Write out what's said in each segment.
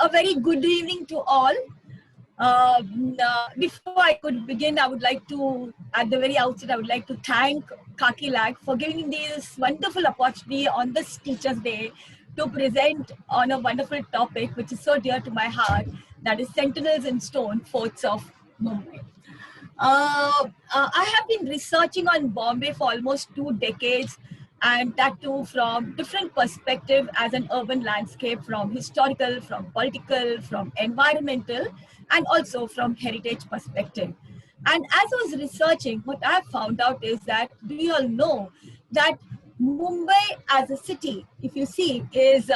A very good evening to all. Before I could begin, I would like to, at the very outset, I would like to thank Khaki for giving me this wonderful opportunity on this Teachers' Day to present on a wonderful topic which is so dear to my heart, that is Sentinels in Stone, Forts of Mumbai. I have been researching on Bombay for almost 2 decades, and that too from different perspectives as an urban landscape, from historical, from political, from environmental, and also from heritage perspective. And as I was researching, what I found out is that, do you all know that Mumbai as a city, if you see, is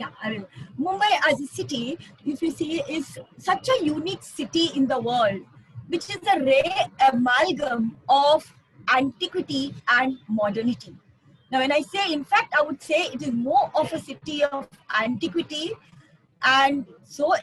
Mumbai as a city, if you see, is such a unique city in the world, which is a rare amalgam of antiquity and modernity. Now, when I say, in fact, I would say it is more of a city of antiquity, and so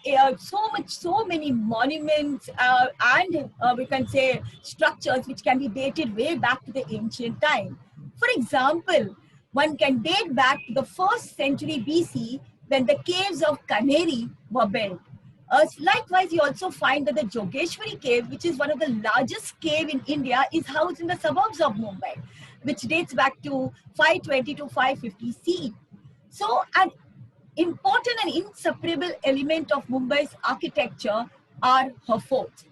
many monuments and we can say structures which can be dated way back to the ancient time. For example, one can date back to the 1st century BC when the caves of Kaneri were built. Likewise, you also find that the Jogeshwari cave, which is one of the largest cave in India, is housed in the suburbs of Mumbai, which dates back to 520 to 550 CE. So an important and inseparable element of Mumbai's architecture are her forts.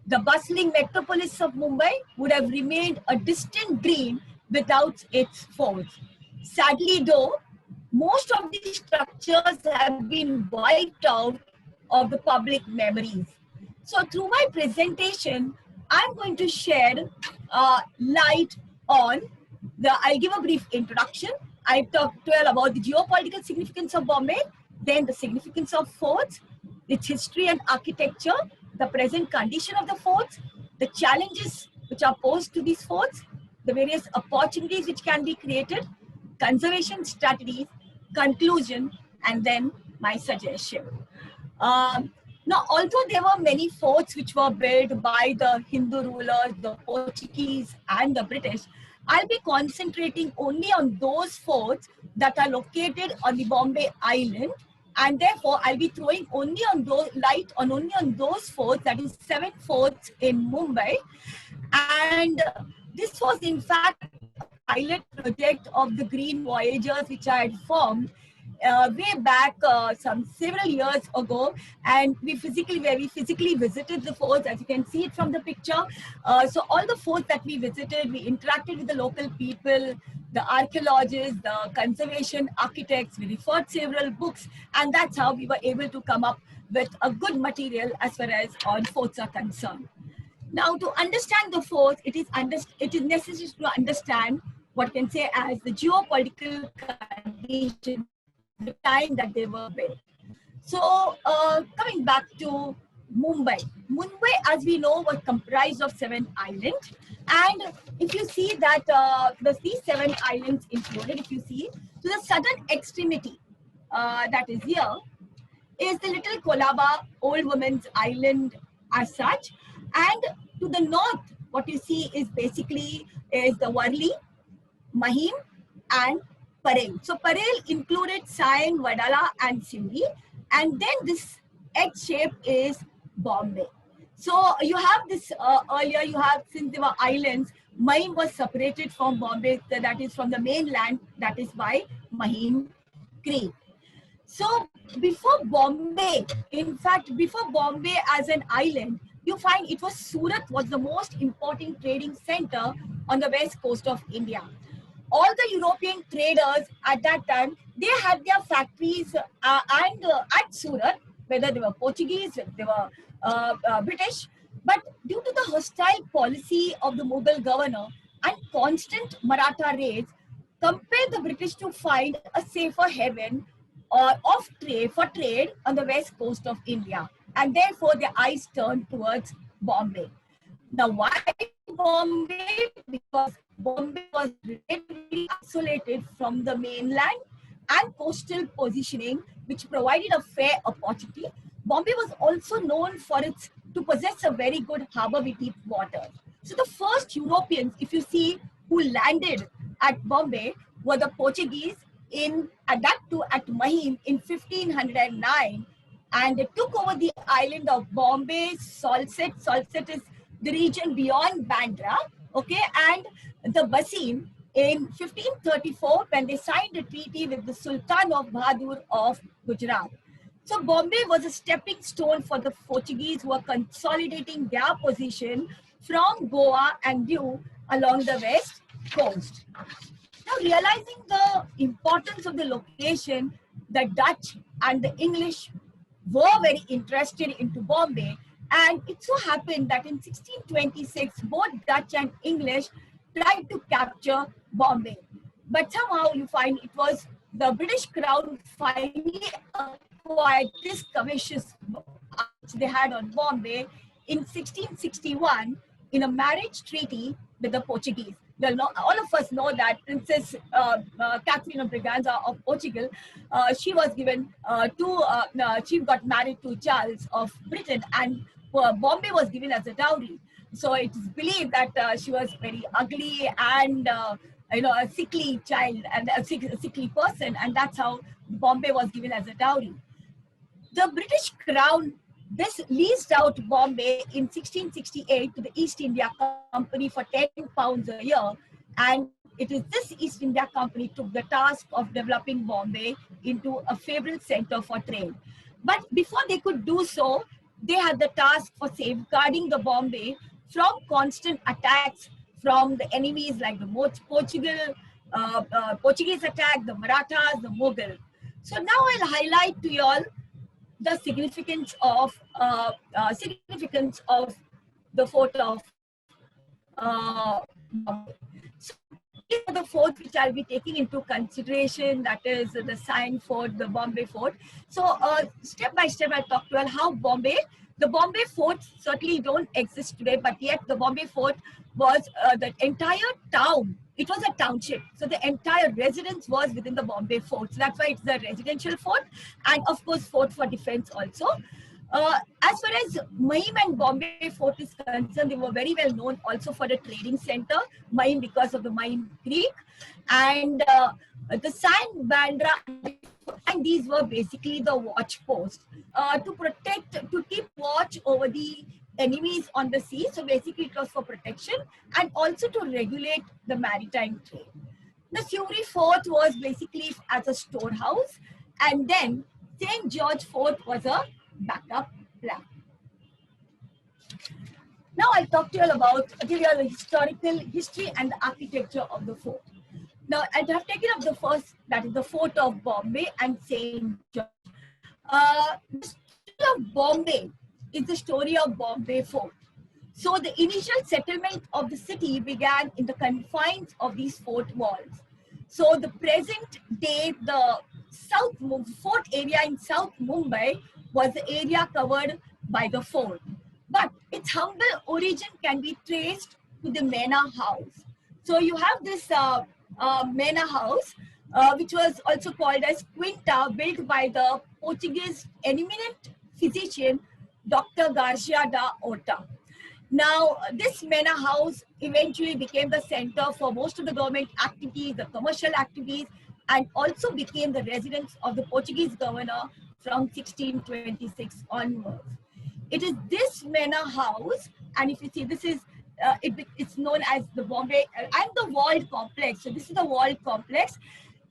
The bustling metropolis of Mumbai would have remained a distant dream without its forts. Sadly though, most of these structures have been wiped out of the public memories. So through my presentation, I'm going to shed light on I'll give a brief introduction. I talked about the geopolitical significance of Bombay, then the significance of forts, its history and architecture, the present condition of the forts, the challenges which are posed to these forts, the various opportunities which can be created, conservation strategies, conclusion, and then my suggestion. Now, although there were many forts which were built by the Hindu rulers, the Portuguese, and the British, I'll be concentrating only on those forts that are located on the Bombay Island, and therefore I'll be throwing only on those forts, that is 7 forts in Mumbai. And this was in fact a pilot project of the Green Voyagers which I had formed way back some several years ago, and we physically visited the forts, as you can see it from the picture. So all the forts that we visited, we interacted with the local people, the archaeologists, the conservation architects, we referred several books, and that's how we were able to come up with a good material as far as on forts are concerned. Now, to understand the forts, it is necessary to understand what you can say as the geopolitical condition, the time that they were built. So coming back to Mumbai. Mumbai, as we know, was comprised of 7 islands. And if you see that these 7 islands included, if you see, to the southern extremity, that is here, is the little Kolaba Old Women's Island as such. And to the north, what you see is basically is the Worli, Mahim, and Parel. So Parel included SION, Wadala, and SEWRI, and then this H shape is Bombay. So you have this earlier. You have, since there were islands, Mahim was separated from Bombay, that is from the mainland, that is by Mahim Creek. So before Bombay, in fact, before Bombay as an island, you find it was Surat was the most important trading center on the west coast of India. All the European traders at that time, they had their factories at Surat, whether they were Portuguese, whether they were British. But due to the hostile policy of the Mughal governor and constant Maratha raids, compelled the British to find a safer haven for trade on the west coast of India. And therefore, their eyes turned towards Bombay. Now, why Bombay? Because Bombay was relatively isolated from the mainland and coastal positioning, which provided a fair opportunity. Bombay was also known to possess a very good harbor with deep water. So the first Europeans, if you see, who landed at Bombay were the Portuguese at that too at Mahim in 1509, and they took over the island of Bombay, Salsette. Salsette is the region beyond Bandra, okay, and the Basin in 1534 when they signed a treaty with the Sultan of Bahadur of Gujarat. So Bombay was a stepping stone for the Portuguese who were consolidating their position from Goa and Diu along the west coast. Now, realizing the importance of the location, the Dutch and the English were very interested into Bombay, and it so happened that in 1626, both Dutch and English tried to capture Bombay. But somehow you find it was the British Crown finally acquired this covetous which they had on Bombay in 1661 in a marriage treaty with the Portuguese. Well, all of us know that Princess Catherine of Braganza of Portugal, she was given she got married to Charles of Britain, and Bombay was given as a dowry. So it is believed that she was very ugly and a sickly child and a sickly person, and that's how Bombay was given as a dowry. The British Crown leased out Bombay in 1668 to the East India Company for £10 a year, and it is this East India Company took the task of developing Bombay into a favorite center for trade. But before they could do so, they had the task for safeguarding the Bombay from constant attacks from the enemies like the Portuguese attack, the Marathas, the Mughal. So now I'll highlight to you all the significance of the fort of Bombay. So these are the forts which I'll be taking into consideration, that is the Sion Fort, the Bombay Fort. So step by step I'll talk to you how the Bombay forts certainly don't exist today, but yet the Bombay fort was the entire town. It was a township. So the entire residence was within the Bombay fort. So that's why it's a residential fort, and of course fort for defense also. As far as Mahim and Bombay fort is concerned, they were very well known also for the trading center. Mahim because of the Mahim Creek, and the Sand, Bandra, and these were basically the watch posts to keep watch over the enemies on the sea. So basically it was for protection and also to regulate the maritime trade. The SEWRI fort was basically as a storehouse, and then St. George Fort was a backup plan. Now I'll talk to you all give you all the historical history and the architecture of the fort. Now I have taken up the first, that is the fort of Bombay and St. George. The story of Bombay is the story of Bombay Fort. So the initial settlement of the city began in the confines of these fort walls. So the present day, the fort area in South Mumbai was the area covered by the fort. But its humble origin can be traced to the Manor House. So you have this Manor House, which was also called as Quinta, built by the Portuguese eminent physician, Dr. Garcia da Horta. Now, this Manor House eventually became the center for most of the government activities, the commercial activities, and also became the residence of the Portuguese governor from 1626 onwards. It is this Manor House, and if you see, this is it's known as the Bombay and the Worll complex. So this is the Worll complex.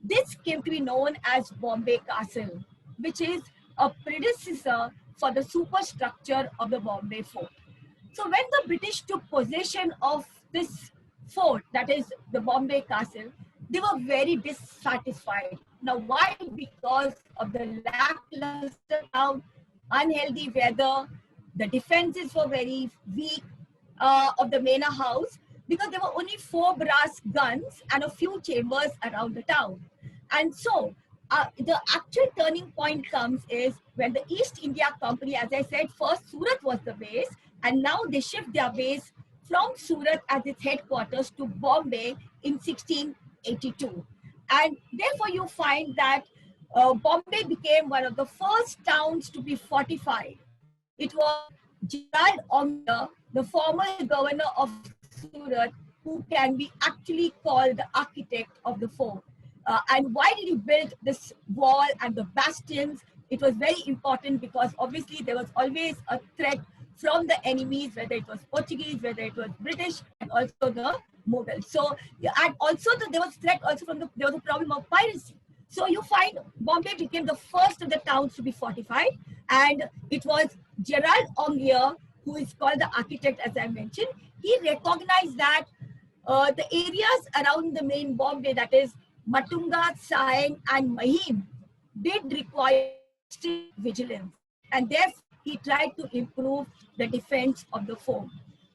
This came to be known as Bombay Castle, which is a predecessor for the superstructure of the Bombay fort. So when the British took possession of this fort, that is the Bombay Castle, they were very dissatisfied. Now why? Because of the lackluster town, unhealthy weather, the defenses were very weak of the Manor House, because there were only 4 brass guns and a few chambers around the town. And so the actual turning point comes is when the East India Company, as I said, first Surat was the base, and now they shift their base from Surat as its headquarters to Bombay in 1682. And therefore you find that Bombay became one of the first towns to be fortified. It was Gerald Omger, the former governor of Surat, who can be actually called the architect of the fort. And why did he build this wall and the bastions? It was very important because obviously there was always a threat from the enemies, whether it was Portuguese, whether it was British, and also the Mughals. So, and also there was threat also from there was a problem of piracy. So you find Bombay became the first of the towns to be fortified, and it was Gerald Ongier, who is called the architect, as I mentioned. He recognized that the areas around the main Bombay, that is Matunga, St and Mahim, did require strict vigilance, and therefore he tried to improve the defense of the fort.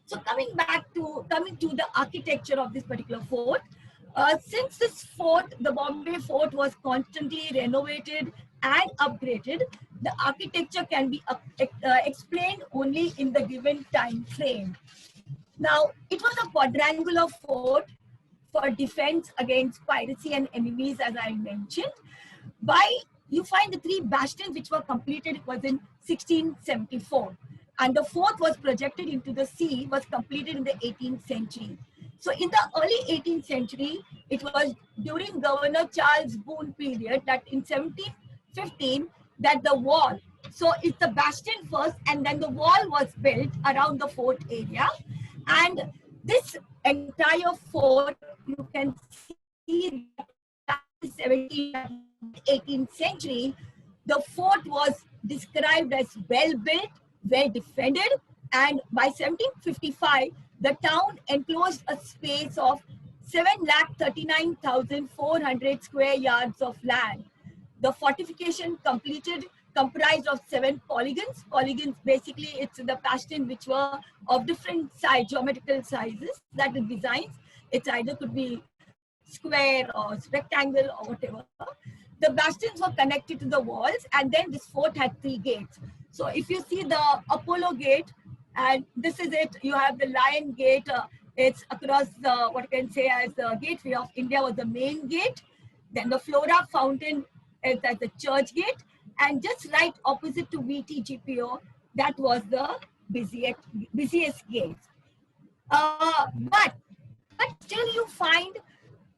So coming to the architecture of this particular fort, since this fort, the Bombay fort, was constantly renovated and upgraded, the architecture can be explained only in the given time frame. Now, it was a quadrangular fort for defense against piracy and enemies, as I mentioned. You find the three bastions which were completed was in 1674. And the fourth was projected into the sea, was completed in the 18th century. So in the early 18th century, it was during Governor Charles Boone period, that in 1715, that the wall, so it's the bastion first and then the wall was built around the fort area. And this entire fort, you can see that 18th century, the fort was described as well built, well defended, and by 1755, the town enclosed a space of 739,400 square yards of land. The fortification comprised of 7 polygons. Polygons, basically, it's the bastion which were of different geometrical sizes, that the designs. It's either could be square or rectangle or whatever. The bastions were connected to the walls, and then this fort had 3 gates. So if you see the Apollo gate, and this is it, you have the Lion gate. It's across the, what you can say as the gateway of India was the main gate. Then the Flora fountain is at the church gate. And just right opposite to VTGPO, that was the busiest gate. But still you find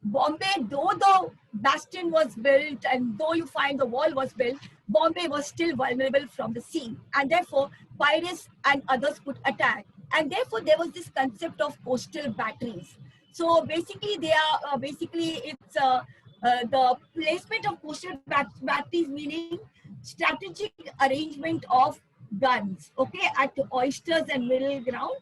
Bombay, though the bastion was built and though you find the wall was built, Bombay was still vulnerable from the sea, and therefore pirates and others could attack. And therefore there was this concept of coastal batteries. So basically it's the placement of coastal batteries, meaning strategic arrangement of guns, okay, at oysters and middle ground,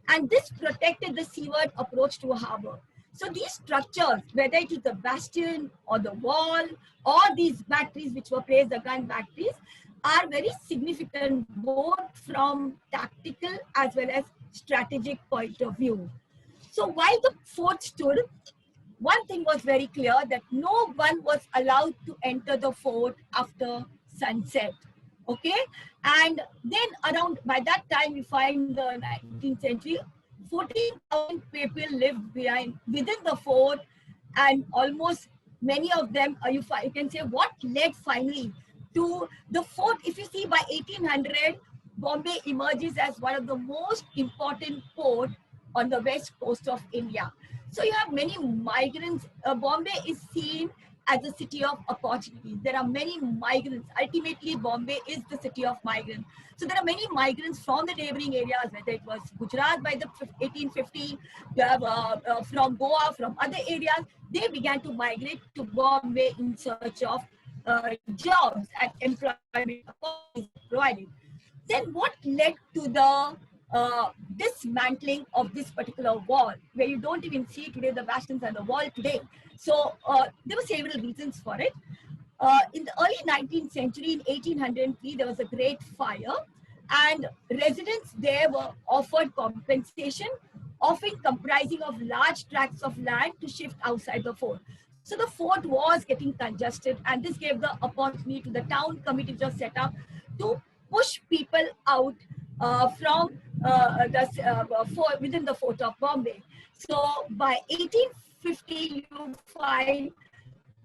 and this protected the seaward approach to a harbor. So these structures, whether it is the bastion or the wall or these batteries which were placed, the gun batteries, are very significant both from tactical as well as strategic point of view. So while the fort stood, one thing was very clear, that no one was allowed to enter the fort after sunset. Okay, and then around by that time we find the 19th century, 14,000 people lived within the fort, and almost many of them, you can say, what led finally to the fort. If you see, by 1800, Bombay emerges as one of the most important port on the west coast of India. So you have many migrants. Bombay is seen as a city of opportunities. There are many migrants. Ultimately, Bombay is the city of migrants. So there are many migrants from the neighboring areas, whether it was Gujarat by the 1850, you have from Goa, from other areas, they began to migrate to Bombay in search of jobs and employment provided. Then what led to the dismantling of this particular wall, where you don't even see today the bastions and the wall today? So there were several reasons for it. In the early 19th century, in 1803, there was a great fire, and residents there were offered compensation, often comprising of large tracts of land to shift outside the fort. So the fort was getting congested, and this gave the opportunity to the town committee which was set up to push people out from within the fort of Bombay. So by 1850, you find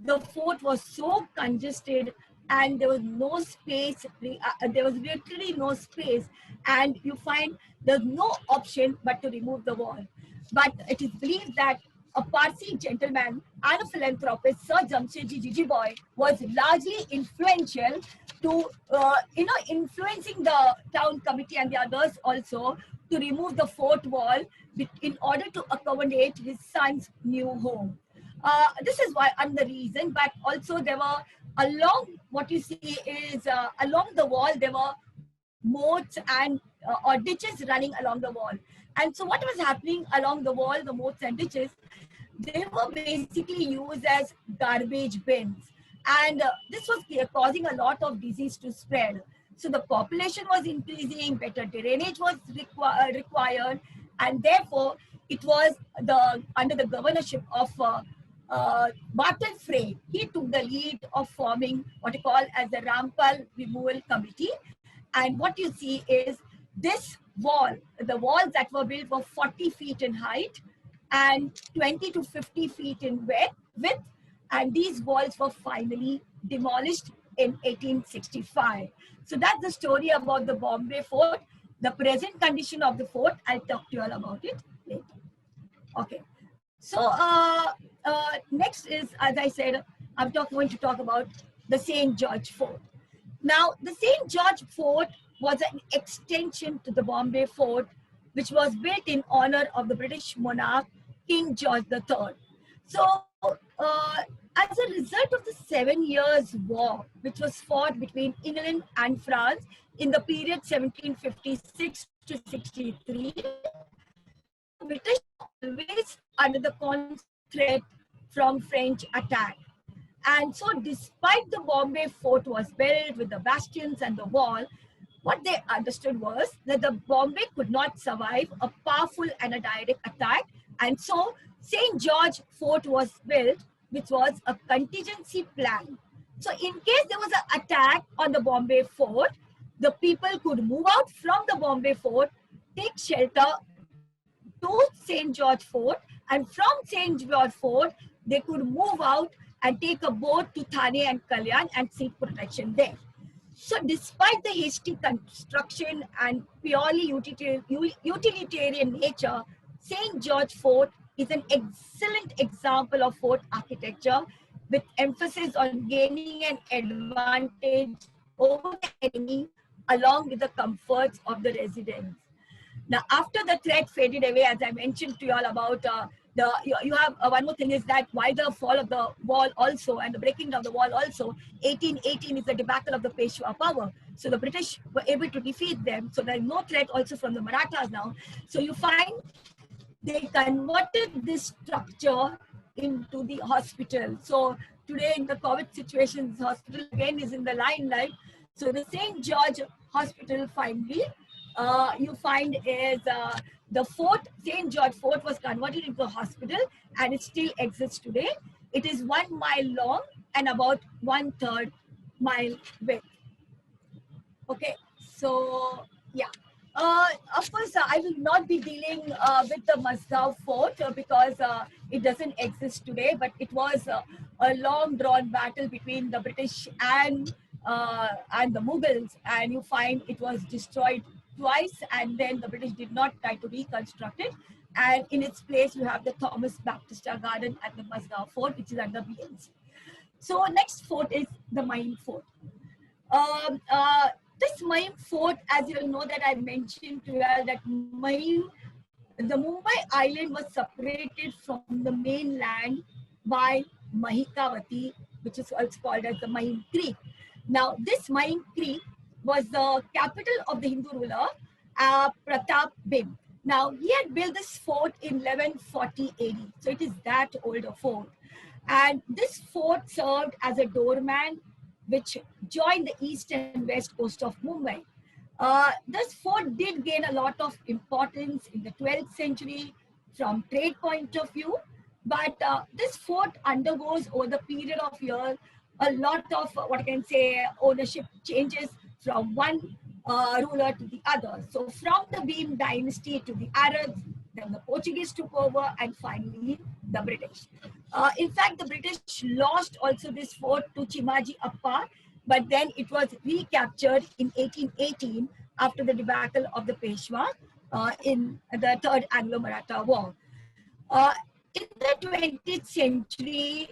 the fort was so congested and there was no space, there was literally no space, and you find there's no option but to remove the wall. But it is believed that a Parsi gentleman and a philanthropist, Sir Jamshedji Jijiboy, was largely influential to, influencing the town committee and the others also to remove the fort wall in order to accommodate his son's new home. This is why, and the reason, but also there were along, what you see is along the wall, there were moats and or ditches running along the wall. And so what was happening along the wall, the moats and ditches, they were basically used as garbage bins. And this was causing a lot of disease to spread. So the population was increasing, better drainage was required, and therefore it was under the governorship of Barton Frey. He took the lead of forming what you call as the Rampart Removal Committee. And what you see is this wall, the walls that were built were 40 feet in height and 20 to 50 feet in width. And these walls were finally demolished in 1865. So that's the story about the Bombay Fort. The present condition of the fort, I'll talk to you all about it later. Okay. So next is, as I said, I'm going to talk about the St. George Fort. Now, the St. George Fort was an extension to the Bombay Fort, which was built in honor of the British monarch, King George III. So, as a result of the 7 Years' War, which was fought between England and France in the period 1756 to 63, the British always under the constant threat from French attack. And so despite the Bombay Fort was built with the bastions and the wall, what they understood was that the Bombay could not survive a powerful and a direct attack. And so St. George Fort was built, which was a contingency plan. So in case there was an attack on the Bombay Fort, the people could move out from the Bombay Fort, take shelter to St. George Fort, and from St. George Fort, they could move out and take a boat to Thane and Kalyan and seek protection there. So despite the hasty construction and purely utilitarian nature, St. George Fort is an excellent example of fort architecture with emphasis on gaining an advantage over the enemy along with the comforts of the residents. Now, after the threat faded away, as I mentioned to you all about you have one more thing is that why the fall of the wall also and the breaking of the wall also, 1818 is the debacle of the Peshwa power. So the British were able to defeat them. So there is no threat also from the Marathas now. So you find they converted this structure into the hospital. So today in the COVID situation, the hospital again is in the limelight. So the St. George Hospital finally, you find is the fort, St. George Fort was converted into a hospital and it still exists today. It is 1 mile long and about 1/3 mile width. Okay, so yeah. Of course, I will not be dealing with the Mazgaon Fort because it doesn't exist today, but it was a long drawn battle between the British and the Mughals, and you find it was destroyed twice, and then the British did not try to reconstruct it. And in its place, you have the Thomas Baptista Garden at the Mazgaon Fort, which is under BNC. So next fort is the Mahim Fort. This Mahim Fort, as you will know that I mentioned to you that Mahim, the Mumbai island was separated from the mainland by Mahikavati, which is also called as the Mahim Creek. Now, this Mahim Creek was the capital of the Hindu ruler, Pratap Bim. Now, he had built this fort in 1140 AD. So it is that older fort. And this fort served as a doorman which joined the east and west coast of Mumbai. This fort did gain a lot of importance in the 12th century from trade point of view, but this fort undergoes over the period of years a lot of what I can say ownership changes from one ruler to the other. So from the Beam dynasty to the Arabs, then the Portuguese took over, and finally the British. In fact, the British lost also this fort to Chimaji Appa, but then it was recaptured in 1818 after the debacle of the Peshwa in the Third Anglo-Maratha War. In the 20th century,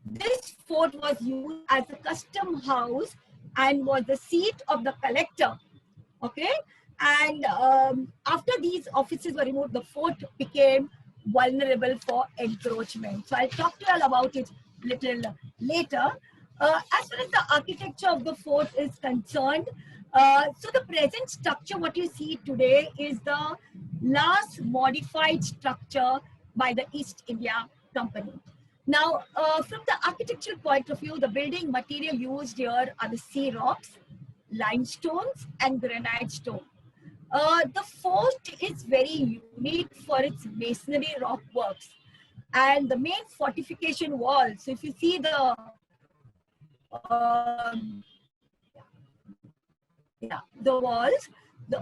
this fort was used as a custom house and was the seat of the collector. Okay, and after these offices were removed, the fort became vulnerable for encroachment. So I'll talk to you all about it little later. As far as the architecture of the fort is concerned, so the present structure, what you see today, is the last modified structure by the East India Company. Now, from the architectural point of view, the building material used here are the sea rocks, limestones, and granite stone. The fort is very unique for its masonry rock works and the main fortification walls. So if you see the the walls, the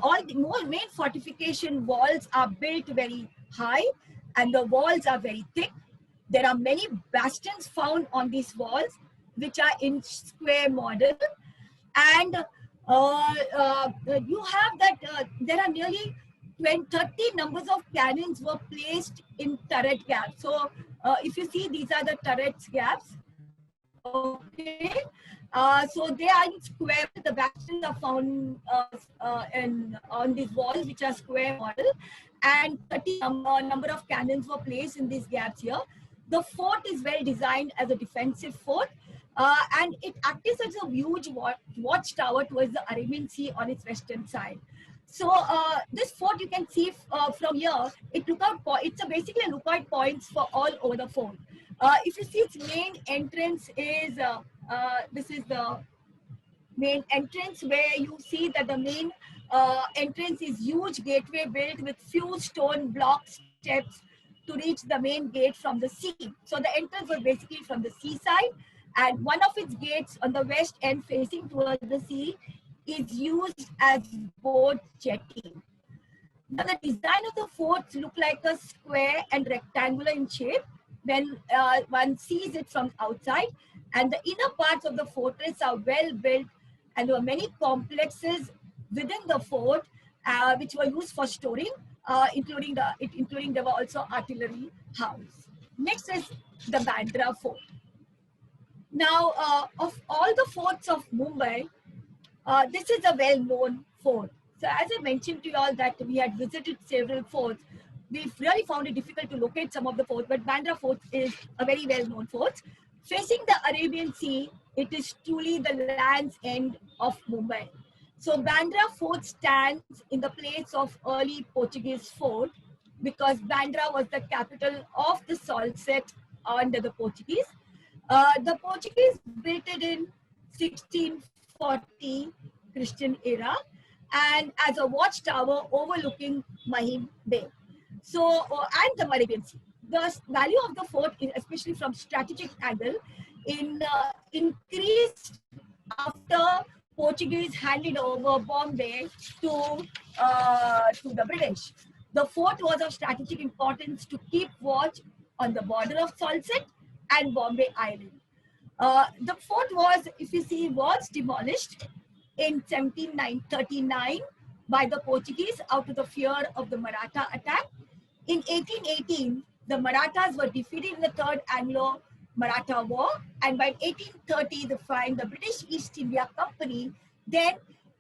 main fortification walls are built very high and the walls are very thick. There are many bastions found on these walls, which are in square model. And you have that there are nearly 30 numbers of cannons were placed in turret gaps. So if you see, these are the turrets gaps. Okay, so they are in square. The bastions are found on these walls, which are square model, and 30 number of cannons were placed in these gaps here. The fort is well designed as a defensive fort, and it acts as a huge watchtower towards the Arabian Sea on its western side. So this fort, you can see from here, it's basically a lookout points for all over the fort. If you see, its main entrance is, this is the main entrance, where you see that the main entrance is huge gateway built with few stone block steps to reach the main gate from the sea. So the entrance was basically from the seaside, and one of its gates on the west end facing towards the sea is used as boat jetty. Now the design of the forts look like a square and rectangular in shape when one sees it from outside, and the inner parts of the fortress are well built, and there were many complexes within the fort which were used for storing, including there were also artillery house. Next is the Bandra fort. Now, of all the forts of Mumbai, this is a well-known fort. So as I mentioned to you all that we had visited several forts, we really found it difficult to locate some of the forts, but Bandra Fort is a very well-known fort. Facing the Arabian Sea, it is truly the land's end of Mumbai. So Bandra Fort stands in the place of early Portuguese fort because Bandra was the capital of the salt set under the Portuguese. The Portuguese built it in 1640 Christian era and as a watchtower overlooking Mahim Bay. So, and the Arabian Sea. The value of the fort, especially from strategic angle, increased after Portuguese handed over Bombay to the British. The fort was of strategic importance to keep watch on the border of Salsette and Bombay Island. The fort was, if you see, was demolished in 1739 by the Portuguese out of the fear of the Maratha attack. In 1818, the Marathas were defeated in the Third Anglo-Maratha War, and by 1830, the British East India Company then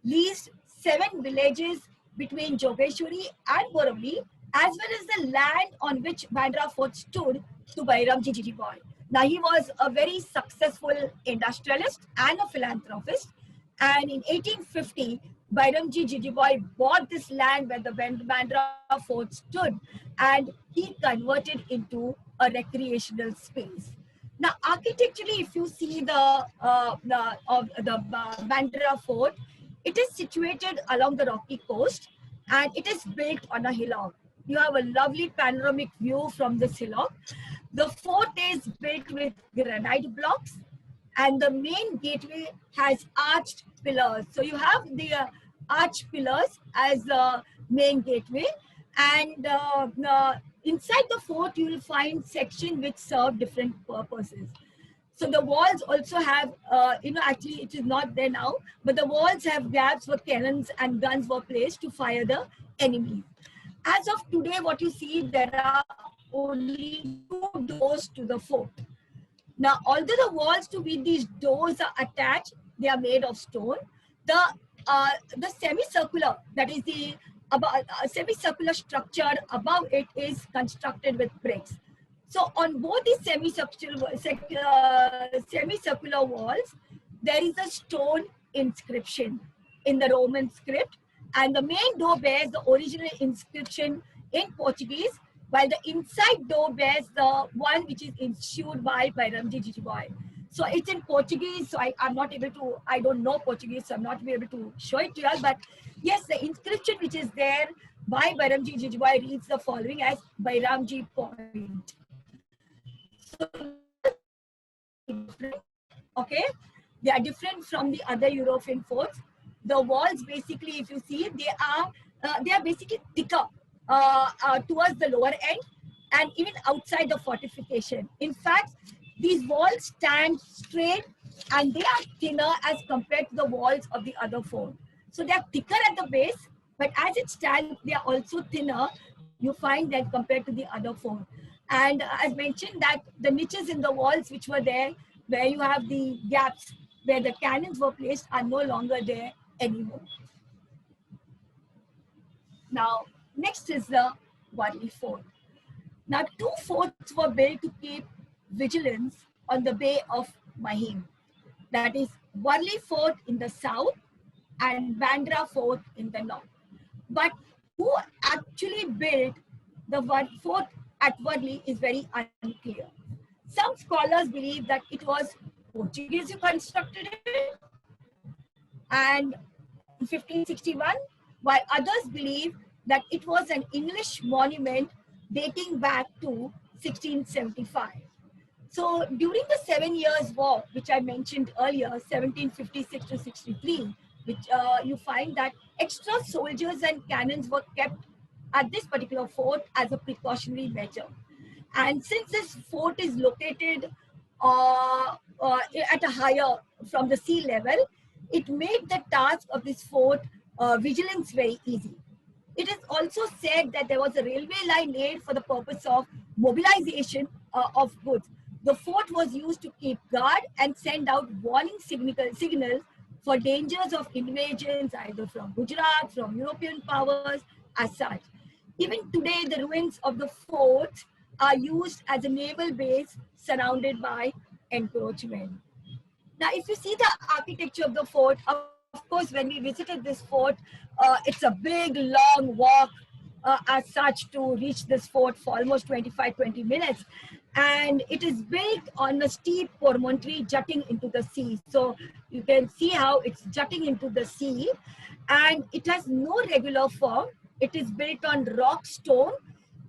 leased 7 villages between Jogeshwari and Worli, as well as the land on which Bandra Fort stood, to Bairamji Jijiboy. Now, he was a very successful industrialist and a philanthropist, and in 1850, Bairamji Jijiboy bought this land where the Bandra Fort stood, and he converted into a recreational space. Now, architecturally, if you see the Bandra Fort, it is situated along the rocky coast, and it is built on a hillock. You have a lovely panoramic view from this hillock. The fort is built with granite blocks, and the main gateway has arched pillars. So you have the arch pillars as the main gateway, and inside the fort you will find sections which serve different purposes. So the walls also have, actually it is not there now, but the walls have gaps where cannons and guns were placed to fire the enemy. As of today, what you see, there are only 2 doors to the fort. Now, although the walls to which these doors are attached, they are made of stone. The semicircular, that is the semicircular structure above it is constructed with bricks. So on both the semicircular walls, there is a stone inscription in the Roman script, and the main door bears the original inscription in Portuguese, while the inside door bears the one which is issued by Ramji Jijiboy. So it's in Portuguese, so I'm not able to, I don't know Portuguese, so I'm not able to show it to you all, but yes, the inscription which is there by Ramji Jijiboy reads the following as Bairamji Point. So, okay, they are different from the other European forts. The walls, basically, if you see, they are basically thicker towards the lower end and even outside the fortification. In fact, these walls stand straight and they are thinner as compared to the walls of the other fort. So they are thicker at the base, but as it stands, they are also thinner. You find that compared to the other fort. And as mentioned, that the niches in the walls which were there, where you have the gaps where the cannons were placed, are no longer there anymore. Now, next is the Worli Fort. Now, 2 forts were built to keep vigilance on the Bay of Mahim. That is Worli Fort in the south and Bandra Fort in the north. But who actually built the fort at Worli is very unclear. Some scholars believe that it was Portuguese who constructed it and in 1561, while others believe that it was an English monument dating back to 1675. So during the 7 Years' War, which I mentioned earlier, 1756 to 63, which you find that extra soldiers and cannons were kept at this particular fort as a precautionary measure. And since this fort is located at a higher from the sea level, it made the task of this fort vigilance very easy. It is also said that there was a railway line laid for the purpose of mobilization of goods. The fort was used to keep guard and send out warning signals for dangers of invasions either from Gujarat, from European powers as such. Even today, the ruins of the fort are used as a naval base surrounded by encroachment. Now, if you see the architecture of the fort, of course, when we visited this fort, it's a big, long walk as such to reach this fort for almost 20 minutes. And it is built on a steep promontory jutting into the sea. So you can see how it's jutting into the sea. And it has no regular form. It is built on rock stone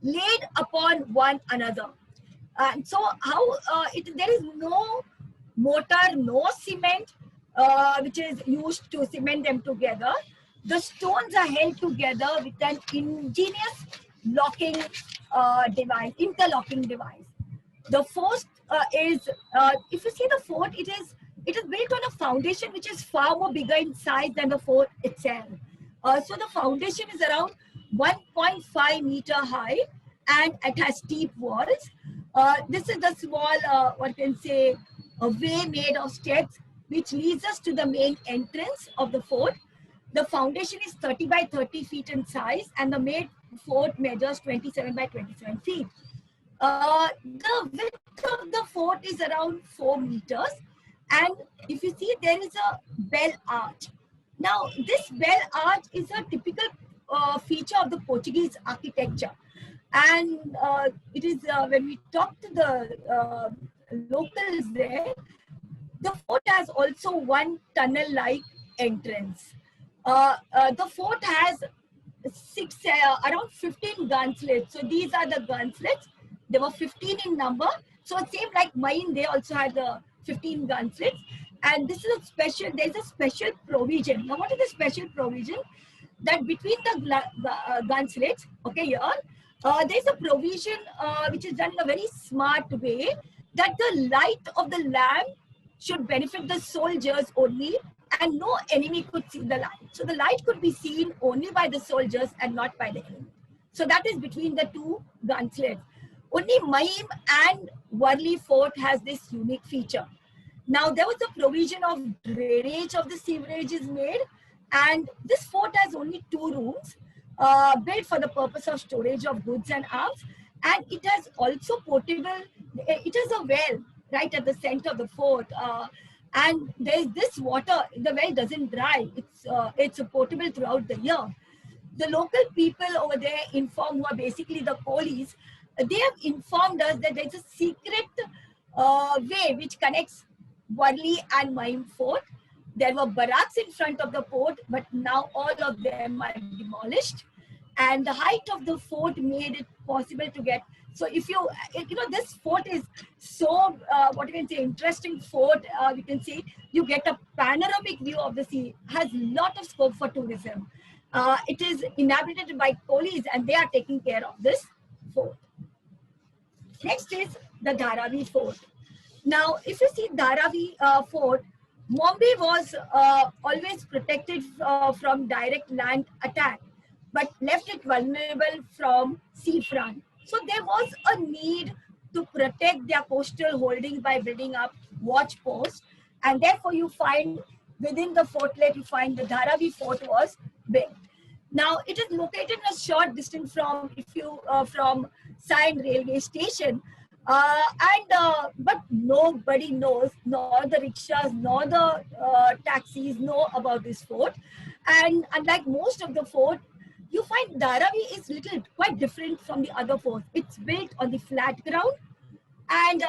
laid upon one another. And so how there is no mortar, no cement, which is used to cement them together. The stones are held together with an ingenious locking device, interlocking device. The first is, if you see the fort, it is built on a foundation which is far more bigger in size than the fort itself. So the foundation is around 1.5 meter high and it has steep walls. This is the small, one can say, a way made of steps which leads us to the main entrance of the fort. The foundation is 30 by 30 feet in size and the main fort measures 27 by 27 feet. The width of the fort is around 4 meters. And if you see, there is a bell arch. Now, this bell arch is a typical feature of the Portuguese architecture. And it is, when we talk to the locals there, the fort has also one tunnel-like entrance. The fort has around 15 gun slits. So these are the gun slits. There were 15 in number. So same like mine, they also had the 15 gun slits. And this is a special, there's a special provision. Now what is the special provision? That between the gun slits, okay, here, there's a provision which is done in a very smart way, that the light of the lamp should benefit the soldiers only and no enemy could see the light. So the light could be seen only by the soldiers and not by the enemy. So that is between the two gun slits. Only Mahim and Worli fort has this unique feature. Now, there was a provision of drainage of the sewerage is made, and this fort has only 2 rooms built for the purpose of storage of goods and arms, and it has also portable, it has a well right at the center of the fort, and there's this water, the well doesn't dry, it's portable throughout the year. The local people over there who are basically the coolies, they have informed us that there's a secret way which connects Worli and Mahim fort. There were barracks in front of the fort, but now all of them are demolished. And the height of the fort made it possible to get. So if you know, this fort is so, what you can say, interesting fort. You can see you get a panoramic view of the sea, has lot of scope for tourism. It is inhabited by coolies and they are taking care of this fort. Next is the Dharavi fort. Now, if you see Dharavi fort, Mumbai was always protected from direct land attack, but left it vulnerable from seafront. So there was a need to protect their coastal holdings by building up watch posts, and therefore you find within the fortlet you find the Dharavi fort was built. Now it is located a short distance from from SION railway station, but nobody knows, nor the rickshaws, nor the taxis know about this fort. And unlike most of the fort, you find Dharavi is quite different from the other forts. It's built on the flat ground, and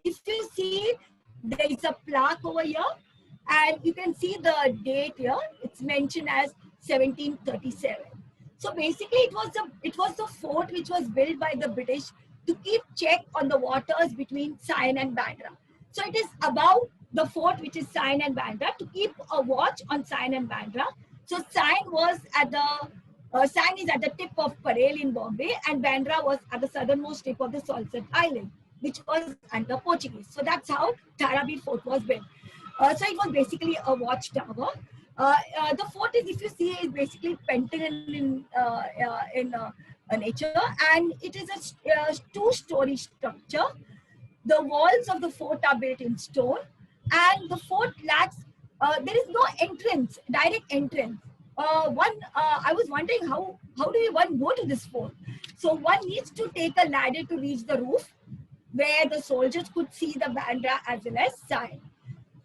if you see, there is a plaque over here, and you can see the date here. It's mentioned as 1737. So basically, it was the fort which was built by the British to keep check on the waters between SION and Bandra. So it is above the fort, which is SION and Bandra, to keep a watch on SION and Bandra. So SION was at the SION is at the tip of Parel in Bombay, and Bandra was at the southernmost tip of the Salsette Island, which was under Portuguese. So that's how Dharavi fort was built. So it was basically a watchtower. The fort is, if you see, is basically pentagon in nature, and it is a two-story structure. The walls of the fort are built in stone, and the fort lacks. There is no entrance, direct entrance. I was wondering how do one go to this fort? So one needs to take a ladder to reach the roof, where the soldiers could see the Bandra as well as SION.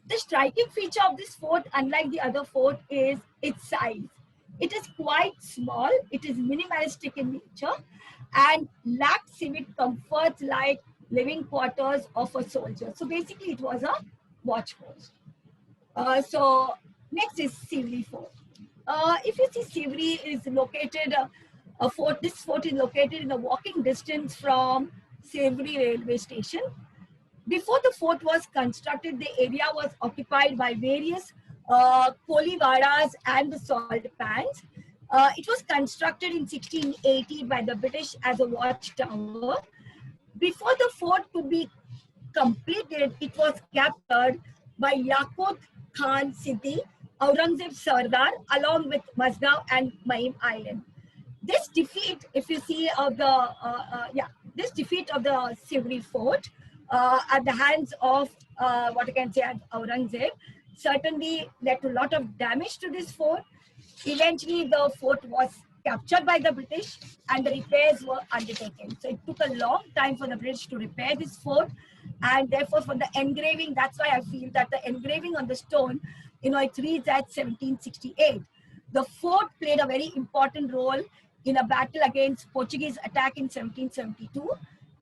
The striking feature of this fort, unlike the other fort, is its size. It is quite small, it is minimalistic in nature, and lacks civic comforts like living quarters of a soldier. So basically, it was a watch post. So next is SEWRI fort. If you see, SEWRI is located, this fort is located in a walking distance from SEWRI railway station. Before the fort was constructed, the area was occupied by various kolivaras and the salt pans. It was constructed in 1680 by the British as a watchtower. Before the fort could be completed, it was captured by Yaqut Khan Siddi, Aurangzeb Sardar, along with Mazgaon and Mahim Island. This defeat, if you see, of the this defeat of the SEWRI fort at the hands of what I can say at Aurangzeb certainly led to a lot of damage to this fort. Eventually, the fort was captured by the British and the repairs were undertaken. So it took a long time for the British to repair this fort, and therefore for the engraving, that's why I feel that the engraving on the stone, it reads at 1768. The fort played a very important role in a battle against Portuguese attack in 1772,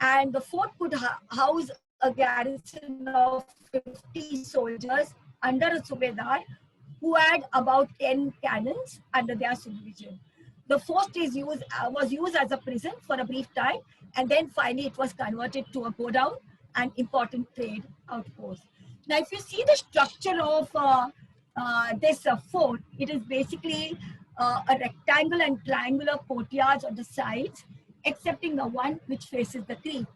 and the fort could house a garrison of 50 soldiers under a subedar who had about 10 cannons under their supervision. The fort was used as a prison for a brief time, and then finally it was converted to a godown and important trade outpost. Now, if you see the structure of this fort, it is basically a rectangle and triangular courtyards on the sides, excepting the one which faces the creek.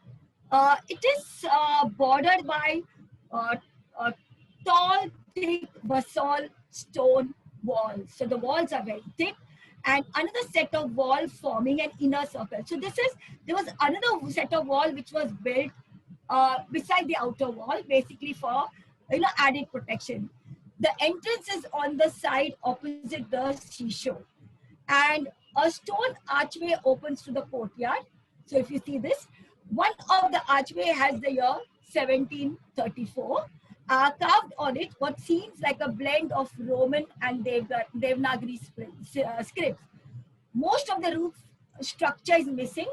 It is bordered by tall, thick basalt stone walls. So the walls are very thick, and another set of wall forming an inner circle. So there was another set of wall which was built beside the outer wall, basically for added protection. The entrance is on the side opposite the seashore, and a stone archway opens to the courtyard. So if you see this, one of the archway has the year 1734. Carved on it what seems like a blend of Roman and Devanagari scripts. Most of the roof structure is missing,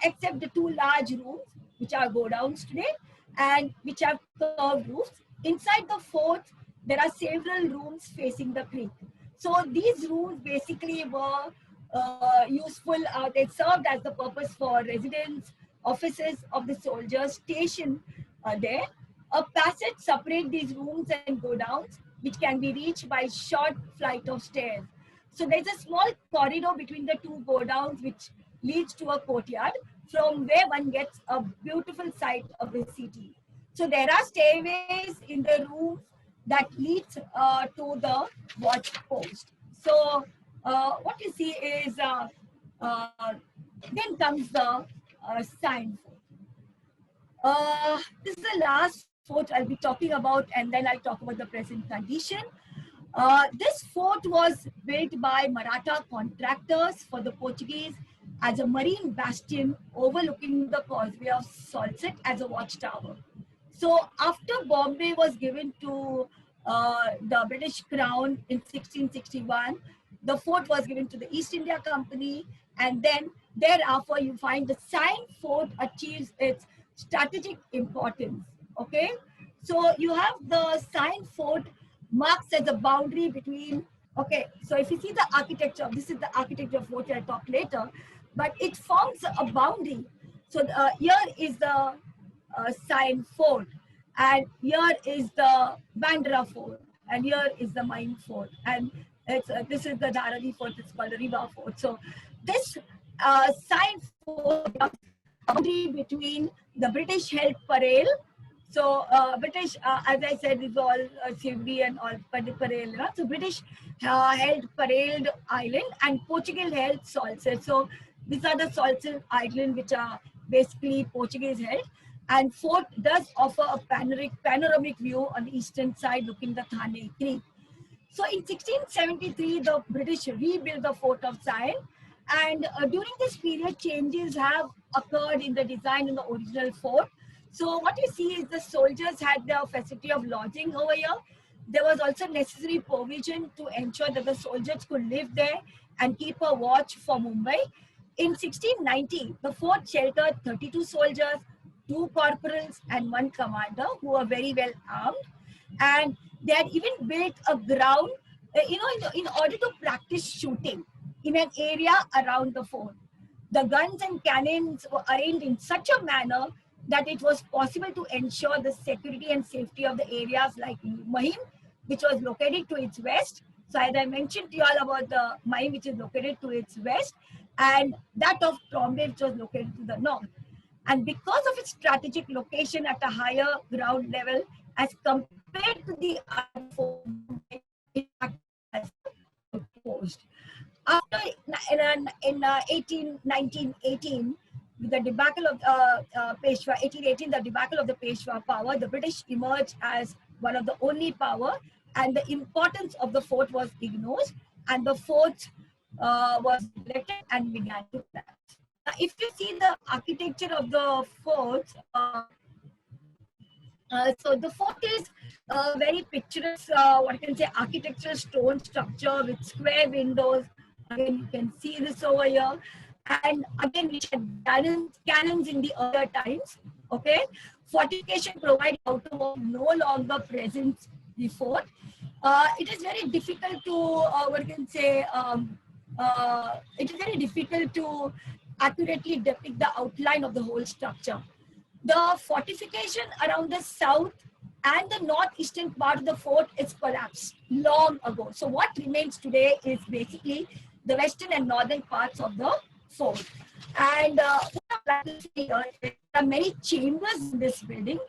except the two large rooms, which are godowns today, and which have curved roofs. Inside the fort, there are several rooms facing the creek. So these rooms basically were useful. They served as the purpose for residence, offices of the soldiers stationed there. A passage separates these rooms and godowns, which can be reached by short flight of stairs. So there's a small corridor between the two godowns, which leads to a courtyard from where one gets a beautiful sight of the city. So there are stairways in the rooms that leads to the watch post. So what you see is then comes the sign fort. This is the last fort I'll be talking about, and then I'll talk about the present condition. This fort was built by Maratha contractors for the Portuguese as a marine bastion overlooking the causeway of Salsette as a watchtower. So after Bombay was given to the British Crown in 1661, the fort was given to the East India Company, and then thereafter you find the sign fort achieves its strategic importance. Okay, so you have the sign fort marks as a boundary between. Okay, so if you see the architecture, this is the architecture of fort. I'll talk later, but it forms a boundary. So here is the sign fort, and here is the Bandra fort, and here is the Mahim fort, and this is the DHARAVI fort. It's called the Riva fort. So this sign fort boundary between the British held Parel. So British, as I said, is all SEWRI and all Parel. So British held Parel Island and Portugal held Salsette. So these are the Salsette Island which are basically Portuguese held. And fort does offer a panoramic view on the eastern side looking the Thane Creek. So in 1673, the British rebuilt the fort of Sion. And during this period, changes have occurred in the design in the original fort. So what you see is the soldiers had the facility of lodging over here. There was also necessary provision to ensure that the soldiers could live there and keep a watch for Mumbai. In 1690, the fort sheltered 32 soldiers, 2 corporals and 1 commander who were very well armed. And they had even built a ground, in order to practice shooting in an area around the fort. The guns and cannons were arranged in such a manner that it was possible to ensure the security and safety of the areas like Mahim, which was located to its west. So as I mentioned to you all about the Mahim, which is located to its west, and that of Bombay, which was located to the north. And because of its strategic location at a higher ground level as compared to the other fort, it acted as a post. After in 1918, with the debacle of Peshwa, 1818, the debacle of the Peshwa power, the British emerged as one of the only power, and the importance of the fort was ignored, and the fort was neglected and began to collapse. If you see the architecture of the fort, so the fort is very picturesque, what I can say, architectural stone structure with square windows. Again, you can see this over here. And again, which had cannons in the earlier times. Okay, fortification provided outer wall no longer present the fort. It is very difficult to what you can say. It is very difficult to accurately depict the outline of the whole structure. The fortification around the south and the northeastern part of the fort is collapsed long ago. So what remains today is basically the western and northern parts of the fort. And there are many chambers in this building.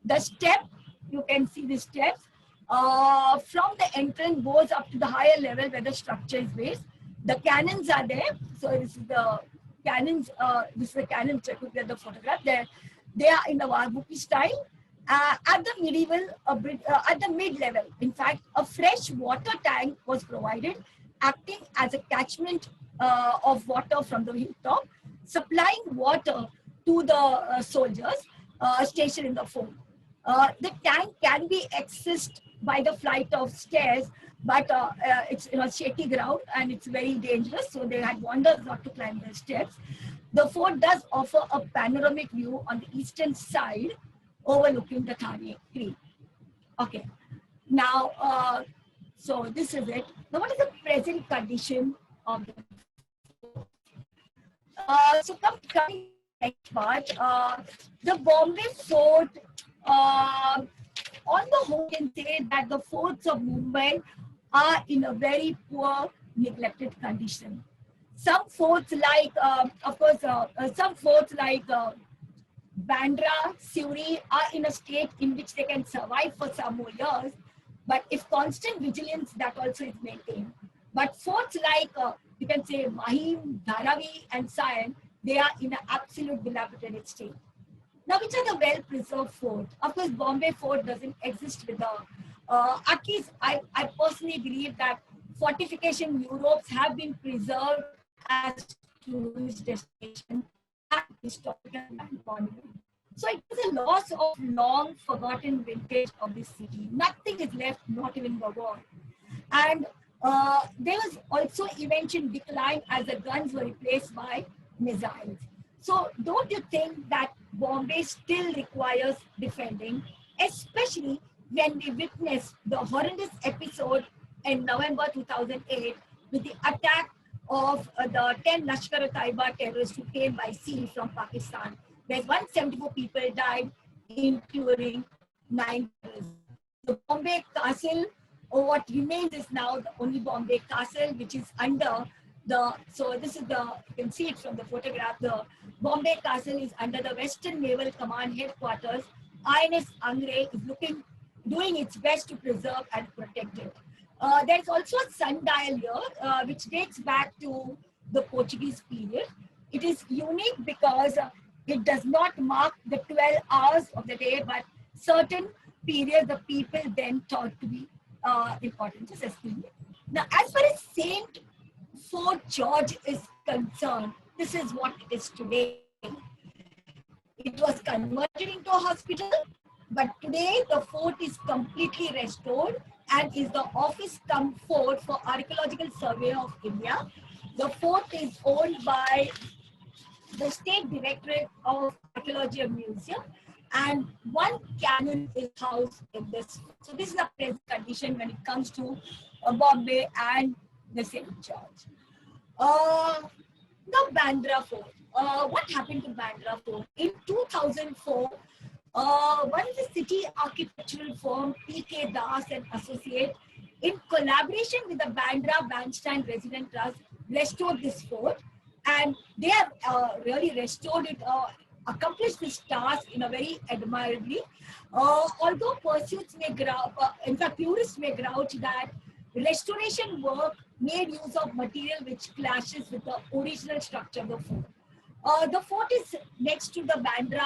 The step, you can see the steps from the entrance goes up to the higher level where the structure is based. The cannons are there. So this is the cannons. This is the cannon. Check with the photograph. They are in the Warbuki style. At the medieval, at the mid-level, in fact, a fresh water tank was provided, acting as a catchment of water from the hilltop, supplying water to the soldiers stationed in the fort. The tank can be accessed by the flight of stairs, but it's shaky ground and it's very dangerous, so they had warned us not to climb the steps. The fort does offer a panoramic view on the eastern side, overlooking the Thane Creek. Okay, now, so this is it. Now, what is the present condition of the so coming to the next part, the Bombay fort, on the whole, can say that the forts of Mumbai are in a very poor, neglected condition. Some forts like, some forts like Bandra, SEWRI are in a state in which they can survive for some more years, but if constant vigilance, that also is maintained. But forts like, you can say Mahim, DHARAVI and SION, they are in an absolute dilapidated state. Now, which are the well-preserved forts? Of course, Bombay fort doesn't exist with the, at least I personally believe that fortification Europes have been preserved as tourist destination and historical monument. So it is a loss of long forgotten vintage of this city. Nothing is left, not even the wall. And there was also eventual decline as the guns were replaced by missiles. So don't you think that Bombay still requires defending, especially when we witnessed the horrendous episode in November 2008 with the attack of the 10 Lashkar-e-Taiba terrorists who came by sea from Pakistan, where 174 people died, including 9 terrorists. The Bombay Castle, or what remains, is now the only Bombay Castle, which is under the, so this is the, you can see it from the photograph, the Bombay Castle is under the Western Naval Command headquarters. INS Angre is doing its best to preserve and protect it. There's also a sundial here, which dates back to the Portuguese period. It is unique because it does not mark the 12 hours of the day, but certain periods the people then thought to be important. Just excuse me. Now, as far as Saint Fort George is concerned, this is what it is today. It was converted into a hospital, but today the fort is completely restored and is the office cum fort for Archaeological Survey of India. The fort is owned by the State Directorate of Archaeology and Museum, and one cannon is housed in this. So this is the present condition when it comes to Bombay and the St. George. The Bandra Fort. What happened to Bandra Fort? In 2004, one of the city architectural firm P.K. Das and Associate, in collaboration with the Bandra Bandstand Resident Trust, restored this fort, and they have really restored it, accomplished this task in a very admirably. Although pursuits may in fact, purists may grouch that restoration work made use of material which clashes with the original structure of the fort. The fort is next to the Bandra